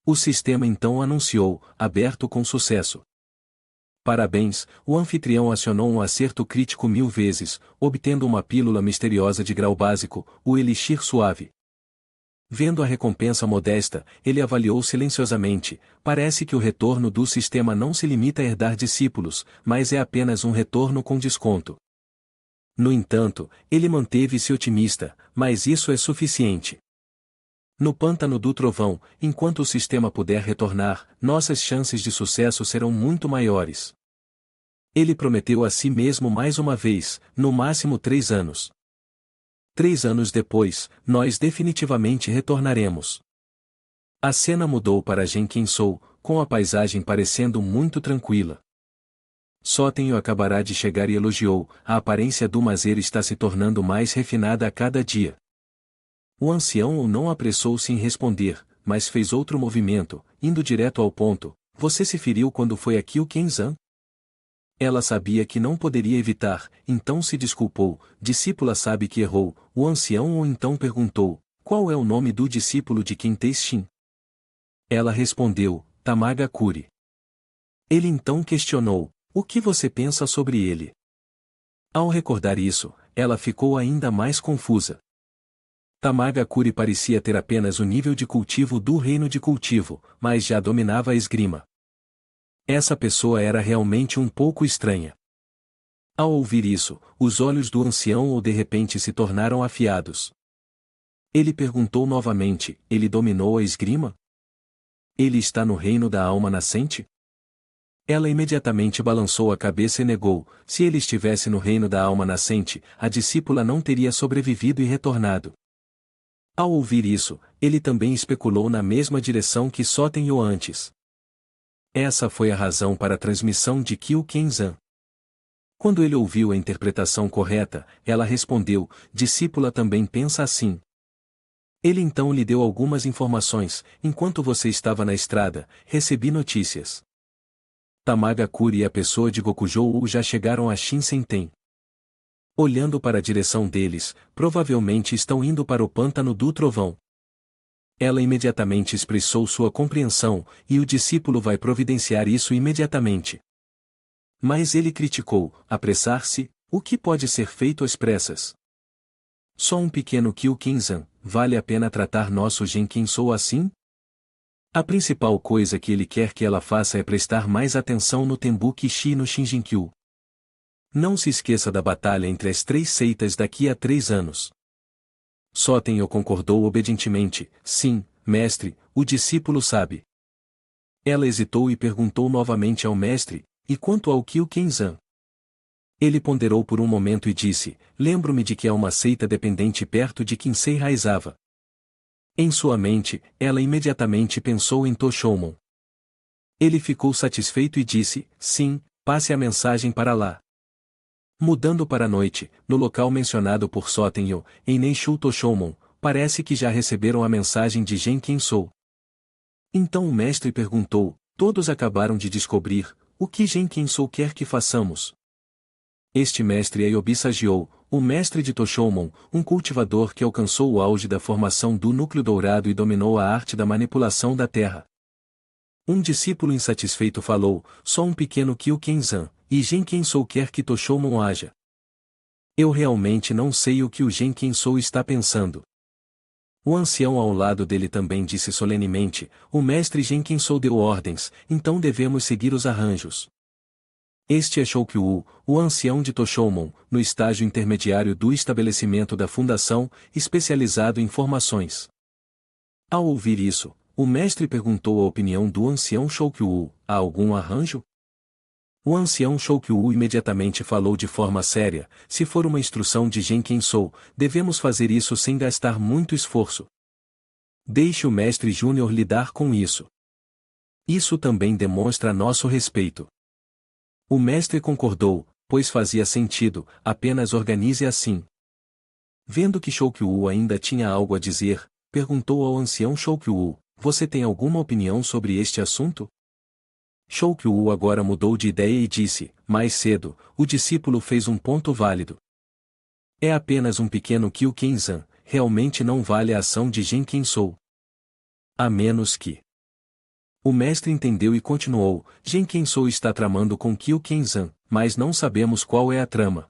O sistema então anunciou: aberto com sucesso. Parabéns, o anfitrião acionou um acerto crítico 1000 vezes, obtendo uma pílula misteriosa de grau básico, o elixir suave. Vendo a recompensa modesta, ele avaliou silenciosamente: parece que o retorno do sistema não se limita a herdar discípulos, mas é apenas um retorno com desconto. No entanto, ele manteve-se otimista: mas isso é suficiente. No pântano do trovão, enquanto o sistema puder retornar, nossas chances de sucesso serão muito maiores. Ele prometeu a si mesmo mais uma vez: no máximo 3 anos. 3 anos depois, nós definitivamente retornaremos. A cena mudou para Genkinsou, com a paisagem parecendo muito tranquila. Sotenyo acabará de chegar e elogiou: a aparência do Mazer está se tornando mais refinada a cada dia. O ancião não apressou-se em responder, mas fez outro movimento, indo direto ao ponto: você se feriu quando foi a Kyuken-zan? Ela sabia que não poderia evitar, então se desculpou: discípula sabe que errou. O ancião então perguntou: qual é o nome do discípulo de Kintei-shin? Ela respondeu: Tamaga Kuri. Ele então questionou: o que você pensa sobre ele? Ao recordar isso, ela ficou ainda mais confusa. Tamaga Kuri parecia ter apenas o nível de cultivo do reino de cultivo, mas já dominava a esgrima. Essa pessoa era realmente um pouco estranha. Ao ouvir isso, os olhos do ancião de repente se tornaram afiados. Ele perguntou novamente: ele dominou a esgrima? Ele está no reino da alma nascente? Ela imediatamente balançou a cabeça e negou: se ele estivesse no reino da alma nascente, a discípula não teria sobrevivido e retornado. Ao ouvir isso, ele também especulou na mesma direção que Sotenyo antes. Essa foi a razão para a transmissão de Kyuken-zan. Quando ele ouviu a interpretação correta, ela respondeu: discípula também pensa assim. Ele então lhe deu algumas informações: enquanto você estava na estrada, recebi notícias. Tamaga Kuri e a pessoa de Gokujou já chegaram a Shinsen-ten. Olhando para a direção deles, provavelmente estão indo para o pântano do trovão. Ela imediatamente expressou sua compreensão, e o discípulo vai providenciar isso imediatamente. Mas ele criticou: apressar-se, o que pode ser feito às pressas? Só um pequeno Kyu-Kinzan, vale a pena tratar nosso Genkinsou assim? A principal coisa que ele quer que ela faça é prestar mais atenção no Tembuki-shi e no Shinjinkyu. Não se esqueça da batalha entre as 3 seitas daqui a 3 anos. Sotenyo concordou obedientemente: sim, mestre, o discípulo sabe. Ela hesitou e perguntou novamente ao mestre: e quanto ao Kyu-Kinzan? Ele ponderou por um momento e disse: lembro-me de que há uma seita dependente perto de Kinsei Raizawa. Em sua mente, ela imediatamente pensou em Toshomon. Ele ficou satisfeito e disse: sim, passe a mensagem para lá. Mudando para a noite, no local mencionado por Sotenyo, em Neishu Toshomon, parece que já receberam a mensagem de Genkinsou. Então o mestre perguntou: todos acabaram de descobrir, o que Genkinsou quer que façamos? Este mestre é Yobi Sagiou, o mestre de Toshomon, um cultivador que alcançou o auge da formação do núcleo dourado e dominou a arte da manipulação da terra. Um discípulo insatisfeito falou: só um pequeno Kyu-Kenzan, e Genkinsou quer que Toshomon haja. Eu realmente não sei o que o Genkinsou está pensando. O ancião ao lado dele também disse solenemente: o mestre Genkinsou deu ordens, então devemos seguir os arranjos. Este é Shokyu, o ancião de Toshomon, no estágio intermediário do estabelecimento da fundação, especializado em formações. Ao ouvir isso, o mestre perguntou a opinião do ancião Shokyu: há algum arranjo? O ancião Shokyu imediatamente falou de forma séria: se for uma instrução de Genkinsou, devemos fazer isso sem gastar muito esforço. Deixe o mestre Júnior lidar com isso. Isso também demonstra nosso respeito. O mestre concordou, pois fazia sentido, apenas organize assim. Vendo que Shokyu ainda tinha algo a dizer, perguntou ao ancião Shokyu: você tem alguma opinião sobre este assunto? Shokyu agora mudou de ideia e disse: mais cedo, o discípulo fez um ponto válido. É apenas um pequeno Kyu-Kenzan, realmente não vale a ação de Genkinsou. A menos que... O mestre entendeu e continuou: Genkinsou está tramando com Kyu-Kenzan, mas não sabemos qual é a trama.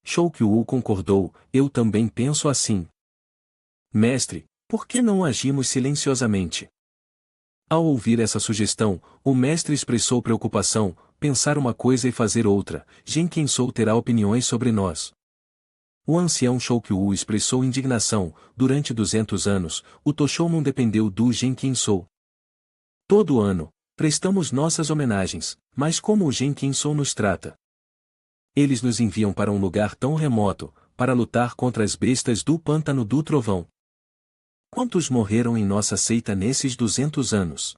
Shokyu concordou: eu também penso assim. Mestre, por que não agimos silenciosamente? Ao ouvir essa sugestão, o mestre expressou preocupação: pensar uma coisa e fazer outra, Genkinsou terá opiniões sobre nós. O ancião Shokyu expressou indignação: durante 200 anos, o Toshomon dependeu do Genkinsou. Todo ano, prestamos nossas homenagens, mas como o Genkinsou nos trata? Eles nos enviam para um lugar tão remoto, para lutar contra as bestas do pântano do trovão. Quantos morreram em nossa seita nesses 200 anos?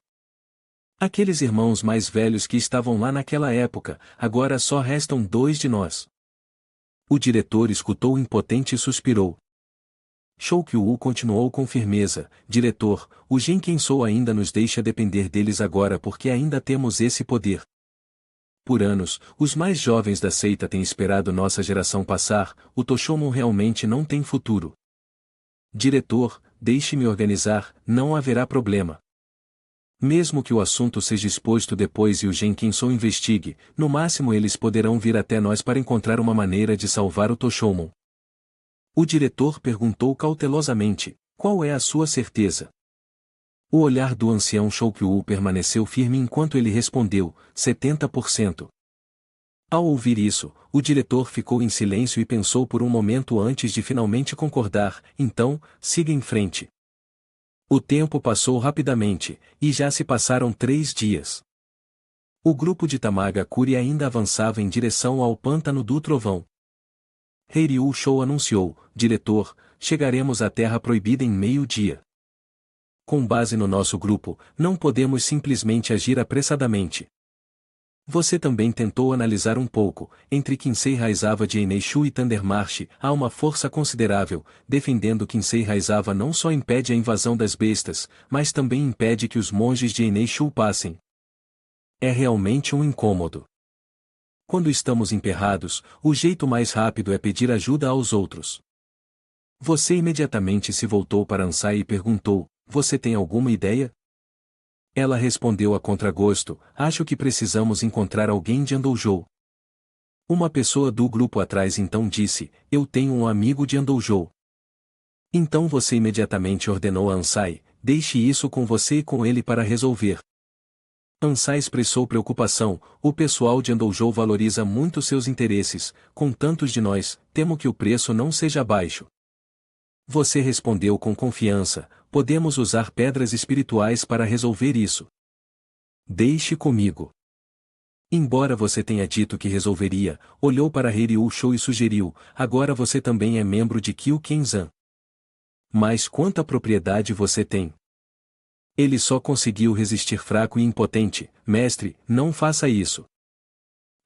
Aqueles irmãos mais velhos que estavam lá naquela época, agora só restam 2 de nós. O diretor escutou impotente e suspirou. Shokyu continuou com firmeza: diretor, o Genkinsou ainda nos deixa depender deles agora porque ainda temos esse poder. Por anos, os mais jovens da seita têm esperado nossa geração passar, o Toshomon realmente não tem futuro. Diretor, deixe-me organizar, não haverá problema. Mesmo que o assunto seja exposto depois e o Genkinsou investigue, no máximo eles poderão vir até nós para encontrar uma maneira de salvar o Toshomon. O diretor perguntou cautelosamente: qual é a sua certeza? O olhar do ancião Shokyu permaneceu firme enquanto ele respondeu: 70%. Ao ouvir isso, o diretor ficou em silêncio e pensou por um momento antes de finalmente concordar: então, siga em frente. O tempo passou rapidamente, e já se passaram 3 dias. O grupo de Tamagakure ainda avançava em direção ao pântano do trovão. Heiryu Shou anunciou: diretor, chegaremos à Terra Proibida em meio-dia. Com base no nosso grupo, não podemos simplesmente agir apressadamente. Você também tentou analisar um pouco: entre Kinsei Raizawa de Eneishu e Thundermarch, há uma força considerável, defendendo Kinsei Raizawa não só impede a invasão das bestas, mas também impede que os monges de Eneishu passem. É realmente um incômodo. Quando estamos emperrados, o jeito mais rápido é pedir ajuda aos outros. Você imediatamente se voltou para Ansai e perguntou: você tem alguma ideia? Ela respondeu a contragosto, acho que precisamos encontrar alguém de Andoujou. Uma pessoa do grupo atrás então disse, eu tenho um amigo de Andoujou. Então você imediatamente ordenou a Ansai, deixe isso com você e com ele para resolver. Ansai expressou preocupação, o pessoal de Andoujou valoriza muito seus interesses, com tantos de nós, temo que o preço não seja baixo. Você respondeu com confiança, podemos usar pedras espirituais para resolver isso. Deixe comigo. Embora você tenha dito que resolveria, olhou para Ryu Shou e sugeriu, agora você também é membro de Kyu Kenzan. Mas quanta propriedade você tem? Ele só conseguiu resistir fraco e impotente, mestre, não faça isso.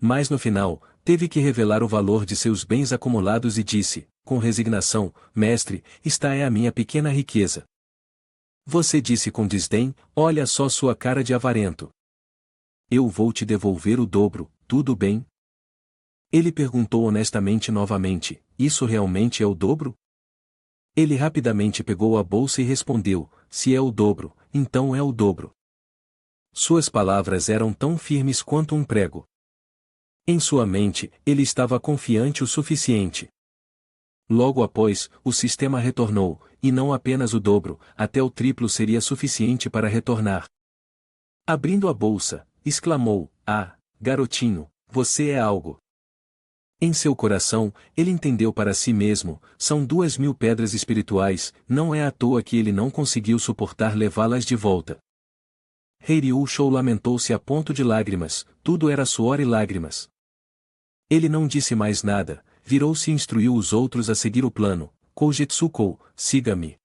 Mas no final, teve que revelar o valor de seus bens acumulados e disse, com resignação, mestre, esta é a minha pequena riqueza. Você disse com desdém, olha só sua cara de avarento. Eu vou te devolver o dobro, tudo bem? Ele perguntou honestamente novamente, isso realmente é o dobro? Ele rapidamente pegou a bolsa e respondeu, se é o dobro, então é o dobro. Suas palavras eram tão firmes quanto um prego. Em sua mente, ele estava confiante o suficiente. Logo após, o sistema retornou, e não apenas o dobro, até o triplo seria suficiente para retornar. Abrindo a bolsa, exclamou, ah, garotinho, você é algo. Em seu coração, ele entendeu para si mesmo, são 2.000 pedras espirituais, não é à toa que ele não conseguiu suportar levá-las de volta. Ryu Shou lamentou-se a ponto de lágrimas, tudo era suor e lágrimas. Ele não disse mais nada, virou-se e instruiu os outros a seguir o plano, Koujetsukou, siga-me.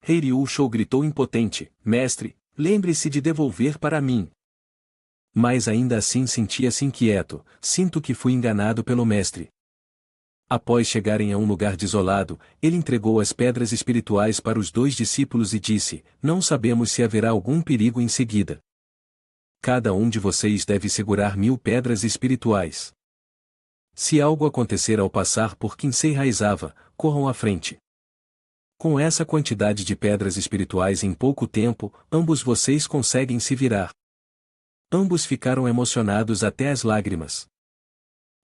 Ryu Shou gritou impotente, mestre, lembre-se de devolver para mim. Mas ainda assim sentia-se inquieto, sinto que fui enganado pelo mestre. Após chegarem a um lugar desolado, ele entregou as pedras espirituais para os 2 discípulos e disse, não sabemos se haverá algum perigo em seguida. Cada um de vocês deve segurar 1.000 pedras espirituais. Se algo acontecer ao passar por Kinsei Raizava, corram à frente. Com essa quantidade de pedras espirituais em pouco tempo, ambos vocês conseguem se virar. Ambos ficaram emocionados até as lágrimas.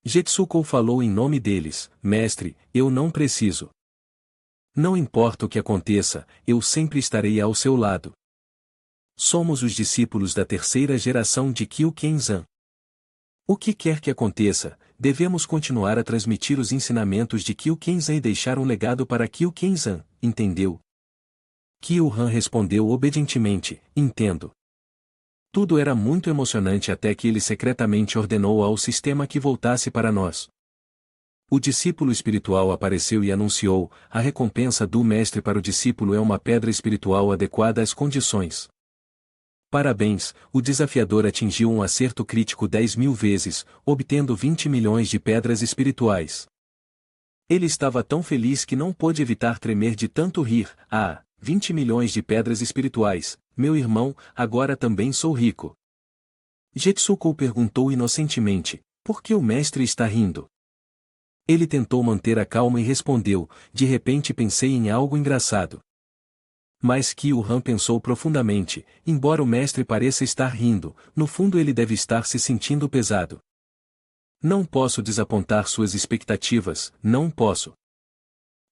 Jetsuko falou em nome deles, mestre, eu não preciso. Não importa o que aconteça, eu sempre estarei ao seu lado. Somos os discípulos da 3ª geração de Kyu Kenzan. O que quer que aconteça, devemos continuar a transmitir os ensinamentos de Kyu Kenzan e deixar um legado para Kyu Kenzan, entendeu? Kyu-han respondeu obedientemente, entendo. Tudo era muito emocionante até que ele secretamente ordenou ao sistema que voltasse para nós. O discípulo espiritual apareceu e anunciou, a recompensa do mestre para o discípulo é uma pedra espiritual adequada às condições. Parabéns, o desafiador atingiu um acerto crítico 10.000 vezes, obtendo 20 milhões de pedras espirituais. Ele estava tão feliz que não pôde evitar tremer de tanto rir, 20 milhões de pedras espirituais, meu irmão, agora também sou rico. Jetsuko perguntou inocentemente, por que o mestre está rindo? Ele tentou manter a calma e respondeu, de repente pensei em algo engraçado. Mas Kyu-han pensou profundamente, embora o mestre pareça estar rindo, no fundo ele deve estar se sentindo pesado. Não posso desapontar suas expectativas, não posso.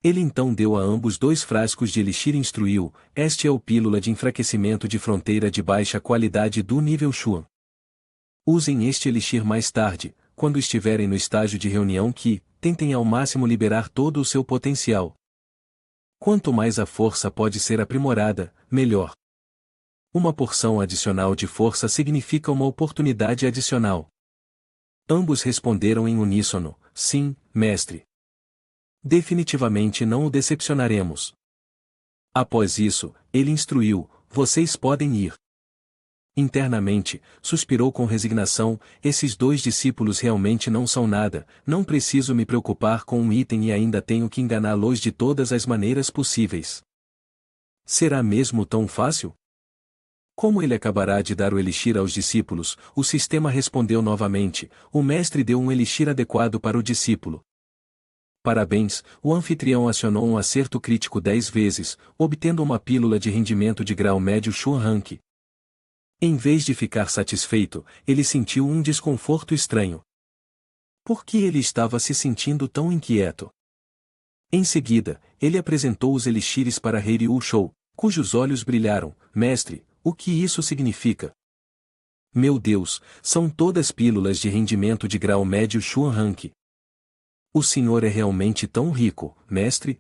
Ele então deu a ambos 2 frascos de elixir e instruiu, este é o pílula de enfraquecimento de fronteira de baixa qualidade do nível Xuan. Usem este elixir mais tarde, quando estiverem no estágio de reunião que, tentem ao máximo liberar todo o seu potencial. Quanto mais a força pode ser aprimorada, melhor. Uma porção adicional de força significa uma oportunidade adicional. Ambos responderam em uníssono, sim, mestre. Definitivamente não o decepcionaremos. Após isso, ele instruiu, vocês podem ir. Internamente, suspirou com resignação, esses 2 discípulos realmente não são nada, não preciso me preocupar com um item e ainda tenho que enganá-los de todas as maneiras possíveis. Será mesmo tão fácil? Como ele acabará de dar o elixir aos discípulos, o sistema respondeu novamente, o mestre deu um elixir adequado para o discípulo. Parabéns, o anfitrião acionou um acerto crítico 10 vezes, obtendo uma pílula de rendimento de grau médio Schwann-Rank. Em vez de ficar satisfeito, ele sentiu um desconforto estranho. Por que ele estava se sentindo tão inquieto? Em seguida, ele apresentou os elixires para Heiryu Shou, cujos olhos brilharam. Mestre, o que isso significa? Meu Deus, são todas pílulas de rendimento de grau médio Schwann-Rank. O senhor é realmente tão rico, mestre?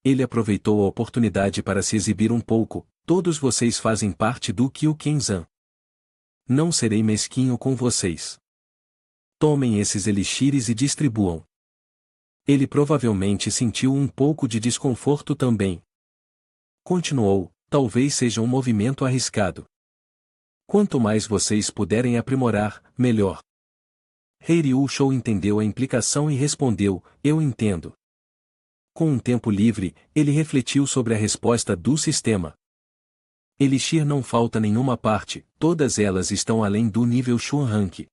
Ele aproveitou a oportunidade para se exibir um pouco. Todos vocês fazem parte do Kyuken-zan. Não serei mesquinho com vocês. Tomem esses elixires e distribuam. Ele provavelmente sentiu um pouco de desconforto também. Continuou, talvez seja um movimento arriscado. Quanto mais vocês puderem aprimorar, melhor. Heiryu Shou entendeu a implicação e respondeu, eu entendo. Com um tempo livre, ele refletiu sobre a resposta do sistema. Elixir não falta nenhuma parte, todas elas estão além do nível Schwann-Rank.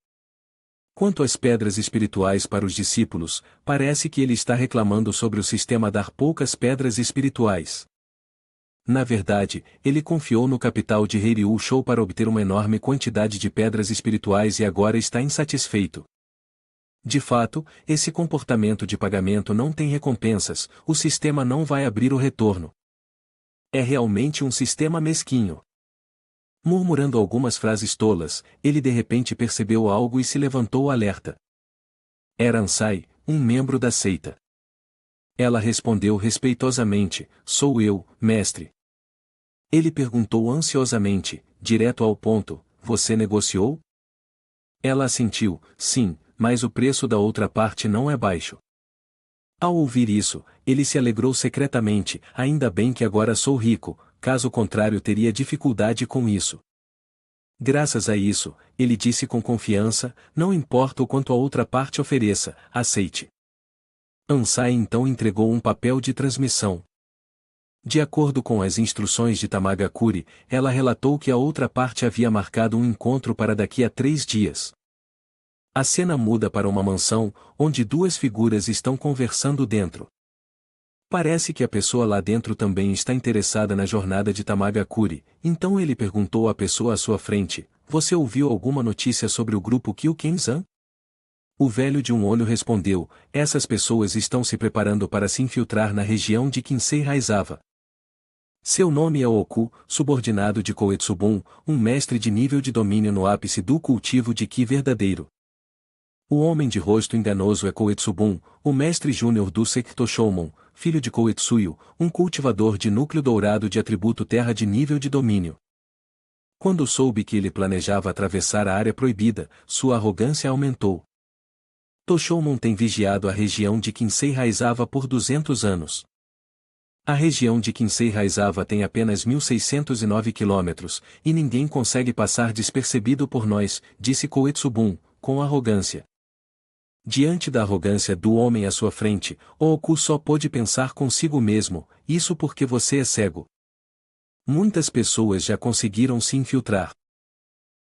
Quanto às pedras espirituais para os discípulos, parece que ele está reclamando sobre o sistema dar poucas pedras espirituais. Na verdade, ele confiou no capital de Heiryu Shou para obter uma enorme quantidade de pedras espirituais e agora está insatisfeito. De fato, esse comportamento de pagamento não tem recompensas, o sistema não vai abrir o retorno. É realmente um sistema mesquinho. Murmurando algumas frases tolas, ele de repente percebeu algo e se levantou alerta. Era Ansai, um membro da seita. Ela respondeu respeitosamente, sou eu, mestre. Ele perguntou ansiosamente, direto ao ponto, você negociou? Ela assentiu, sim, mas o preço da outra parte não é baixo. Ao ouvir isso, ele se alegrou secretamente, ainda bem que agora sou rico, caso contrário teria dificuldade com isso. Graças a isso, ele disse com confiança, não importa o quanto a outra parte ofereça, aceite. Ansai então entregou um papel de transmissão. De acordo com as instruções de Tamagakure, ela relatou que a outra parte havia marcado um encontro para daqui a 3 dias. A cena muda para uma mansão, onde duas figuras estão conversando dentro. Parece que a pessoa lá dentro também está interessada na jornada de Tamagakure, então ele perguntou à pessoa à sua frente, você ouviu alguma notícia sobre o grupo Kyuken-zan? O velho de um olho respondeu, essas pessoas estão se preparando para se infiltrar na região de Kinsei Raizawa. Seu nome é Oku, subordinado de Koetsubun, um mestre de nível de domínio no ápice do cultivo de Ki verdadeiro. O homem de rosto enganoso é Koetsubun, o mestre júnior do Sekto Shomon, filho de Koetsuyo, um cultivador de núcleo dourado de atributo terra de nível de domínio. Quando soube que ele planejava atravessar a área proibida, sua arrogância aumentou. Toshomon tem vigiado a região de Kinsei Raizawa por 200 anos. A região de Kinsei Raizawa tem apenas 1.609 quilômetros, e ninguém consegue passar despercebido por nós, disse Koetsubun, com arrogância. Diante da arrogância do homem à sua frente, Oku só pôde pensar consigo mesmo, isso porque você é cego. Muitas pessoas já conseguiram se infiltrar.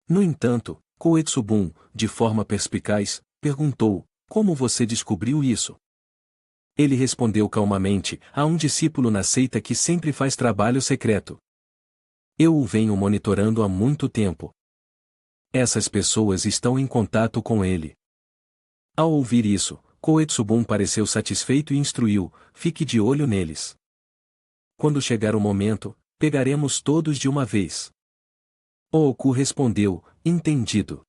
No entanto, Koetsubun, de forma perspicaz, perguntou, como você descobriu isso? Ele respondeu calmamente, há um discípulo na seita que sempre faz trabalho secreto. Eu o venho monitorando há muito tempo. Essas pessoas estão em contato com ele. Ao ouvir isso, Koetsubun pareceu satisfeito e instruiu, fique de olho neles. Quando chegar o momento, pegaremos todos de uma vez. Oku respondeu, entendido.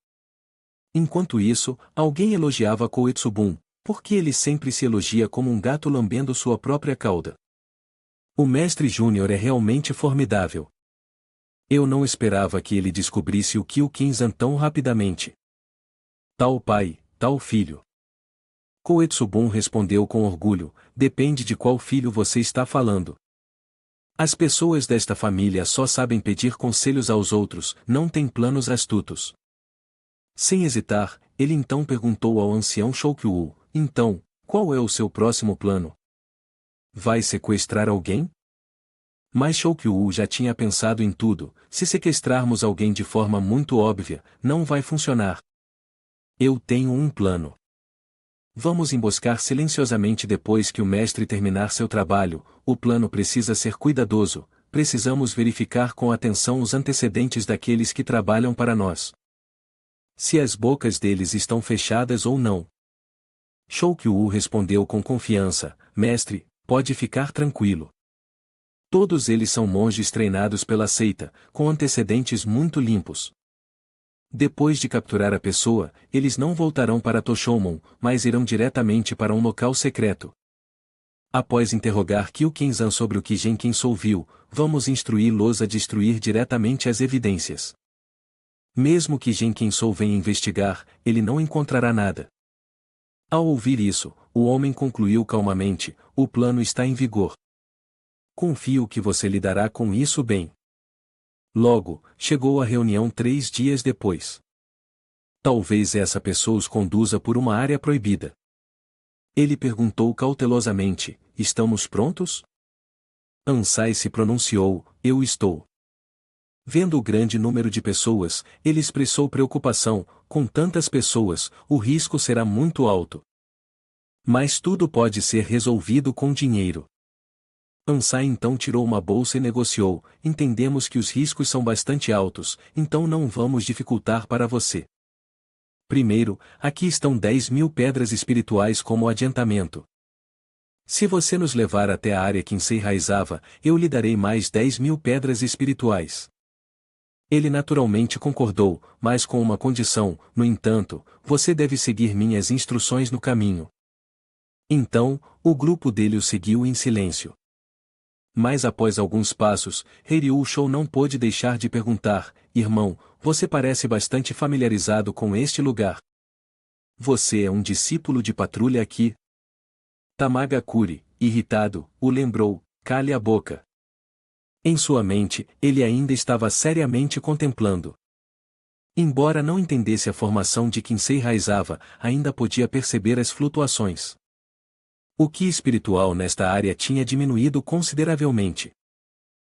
Enquanto isso, alguém elogiava Koetsubun, porque ele sempre se elogia como um gato lambendo sua própria cauda. O mestre júnior é realmente formidável. Eu não esperava que ele descobrisse o Kyuken-zan tão rapidamente. Tal pai, tal filho. Koetsubun respondeu com orgulho, depende de qual filho você está falando. As pessoas desta família só sabem pedir conselhos aos outros, não têm planos astutos. Sem hesitar, ele então perguntou ao ancião Shokyu, então, qual é o seu próximo plano? Vai sequestrar alguém? Mas Shokyu já tinha pensado em tudo, se sequestrarmos alguém de forma muito óbvia, não vai funcionar. Eu tenho um plano. Vamos emboscar silenciosamente depois que o mestre terminar seu trabalho. O plano precisa ser cuidadoso, precisamos verificar com atenção os antecedentes daqueles que trabalham para nós. Se as bocas deles estão fechadas ou não. Shou-Kyu respondeu com confiança: mestre, pode ficar tranquilo. Todos eles são monges treinados pela seita, com antecedentes muito limpos. Depois de capturar a pessoa, eles não voltarão para Toshomon, mas irão diretamente para um local secreto. Após interrogar Kyu Kenzan sobre o que Gen Kensou viu, vamos instruí-los a destruir diretamente as evidências. Mesmo que Gen Kensou venha investigar, ele não encontrará nada. Ao ouvir isso, o homem concluiu calmamente: o plano está em vigor. Confio que você lidará com isso bem. Logo, chegou a reunião 3 dias depois. Talvez essa pessoa os conduza por uma área proibida. Ele perguntou cautelosamente: estamos prontos? Ansai se pronunciou: eu estou. Vendo o grande número de pessoas, ele expressou preocupação: com tantas pessoas, o risco será muito alto. Mas tudo pode ser resolvido com dinheiro. Ansai então tirou uma bolsa e negociou: entendemos que os riscos são bastante altos, então não vamos dificultar para você. Primeiro, aqui estão 10.000 pedras espirituais como adiantamento. Se você nos levar até a área Kinsei Raizawa, eu lhe darei mais 10.000 pedras espirituais. Ele naturalmente concordou, mas com uma condição: no entanto, você deve seguir minhas instruções no caminho. Então, o grupo dele o seguiu em silêncio. Mas após alguns passos, Ryu Shou não pôde deixar de perguntar: irmão, você parece bastante familiarizado com este lugar. Você é um discípulo de patrulha aqui? Tamagakuri, irritado, o lembrou: cale a boca. Em sua mente, ele ainda estava seriamente contemplando. Embora não entendesse a formação de Kinsei Raizawa, ainda podia perceber as flutuações. O ki espiritual nesta área tinha diminuído consideravelmente.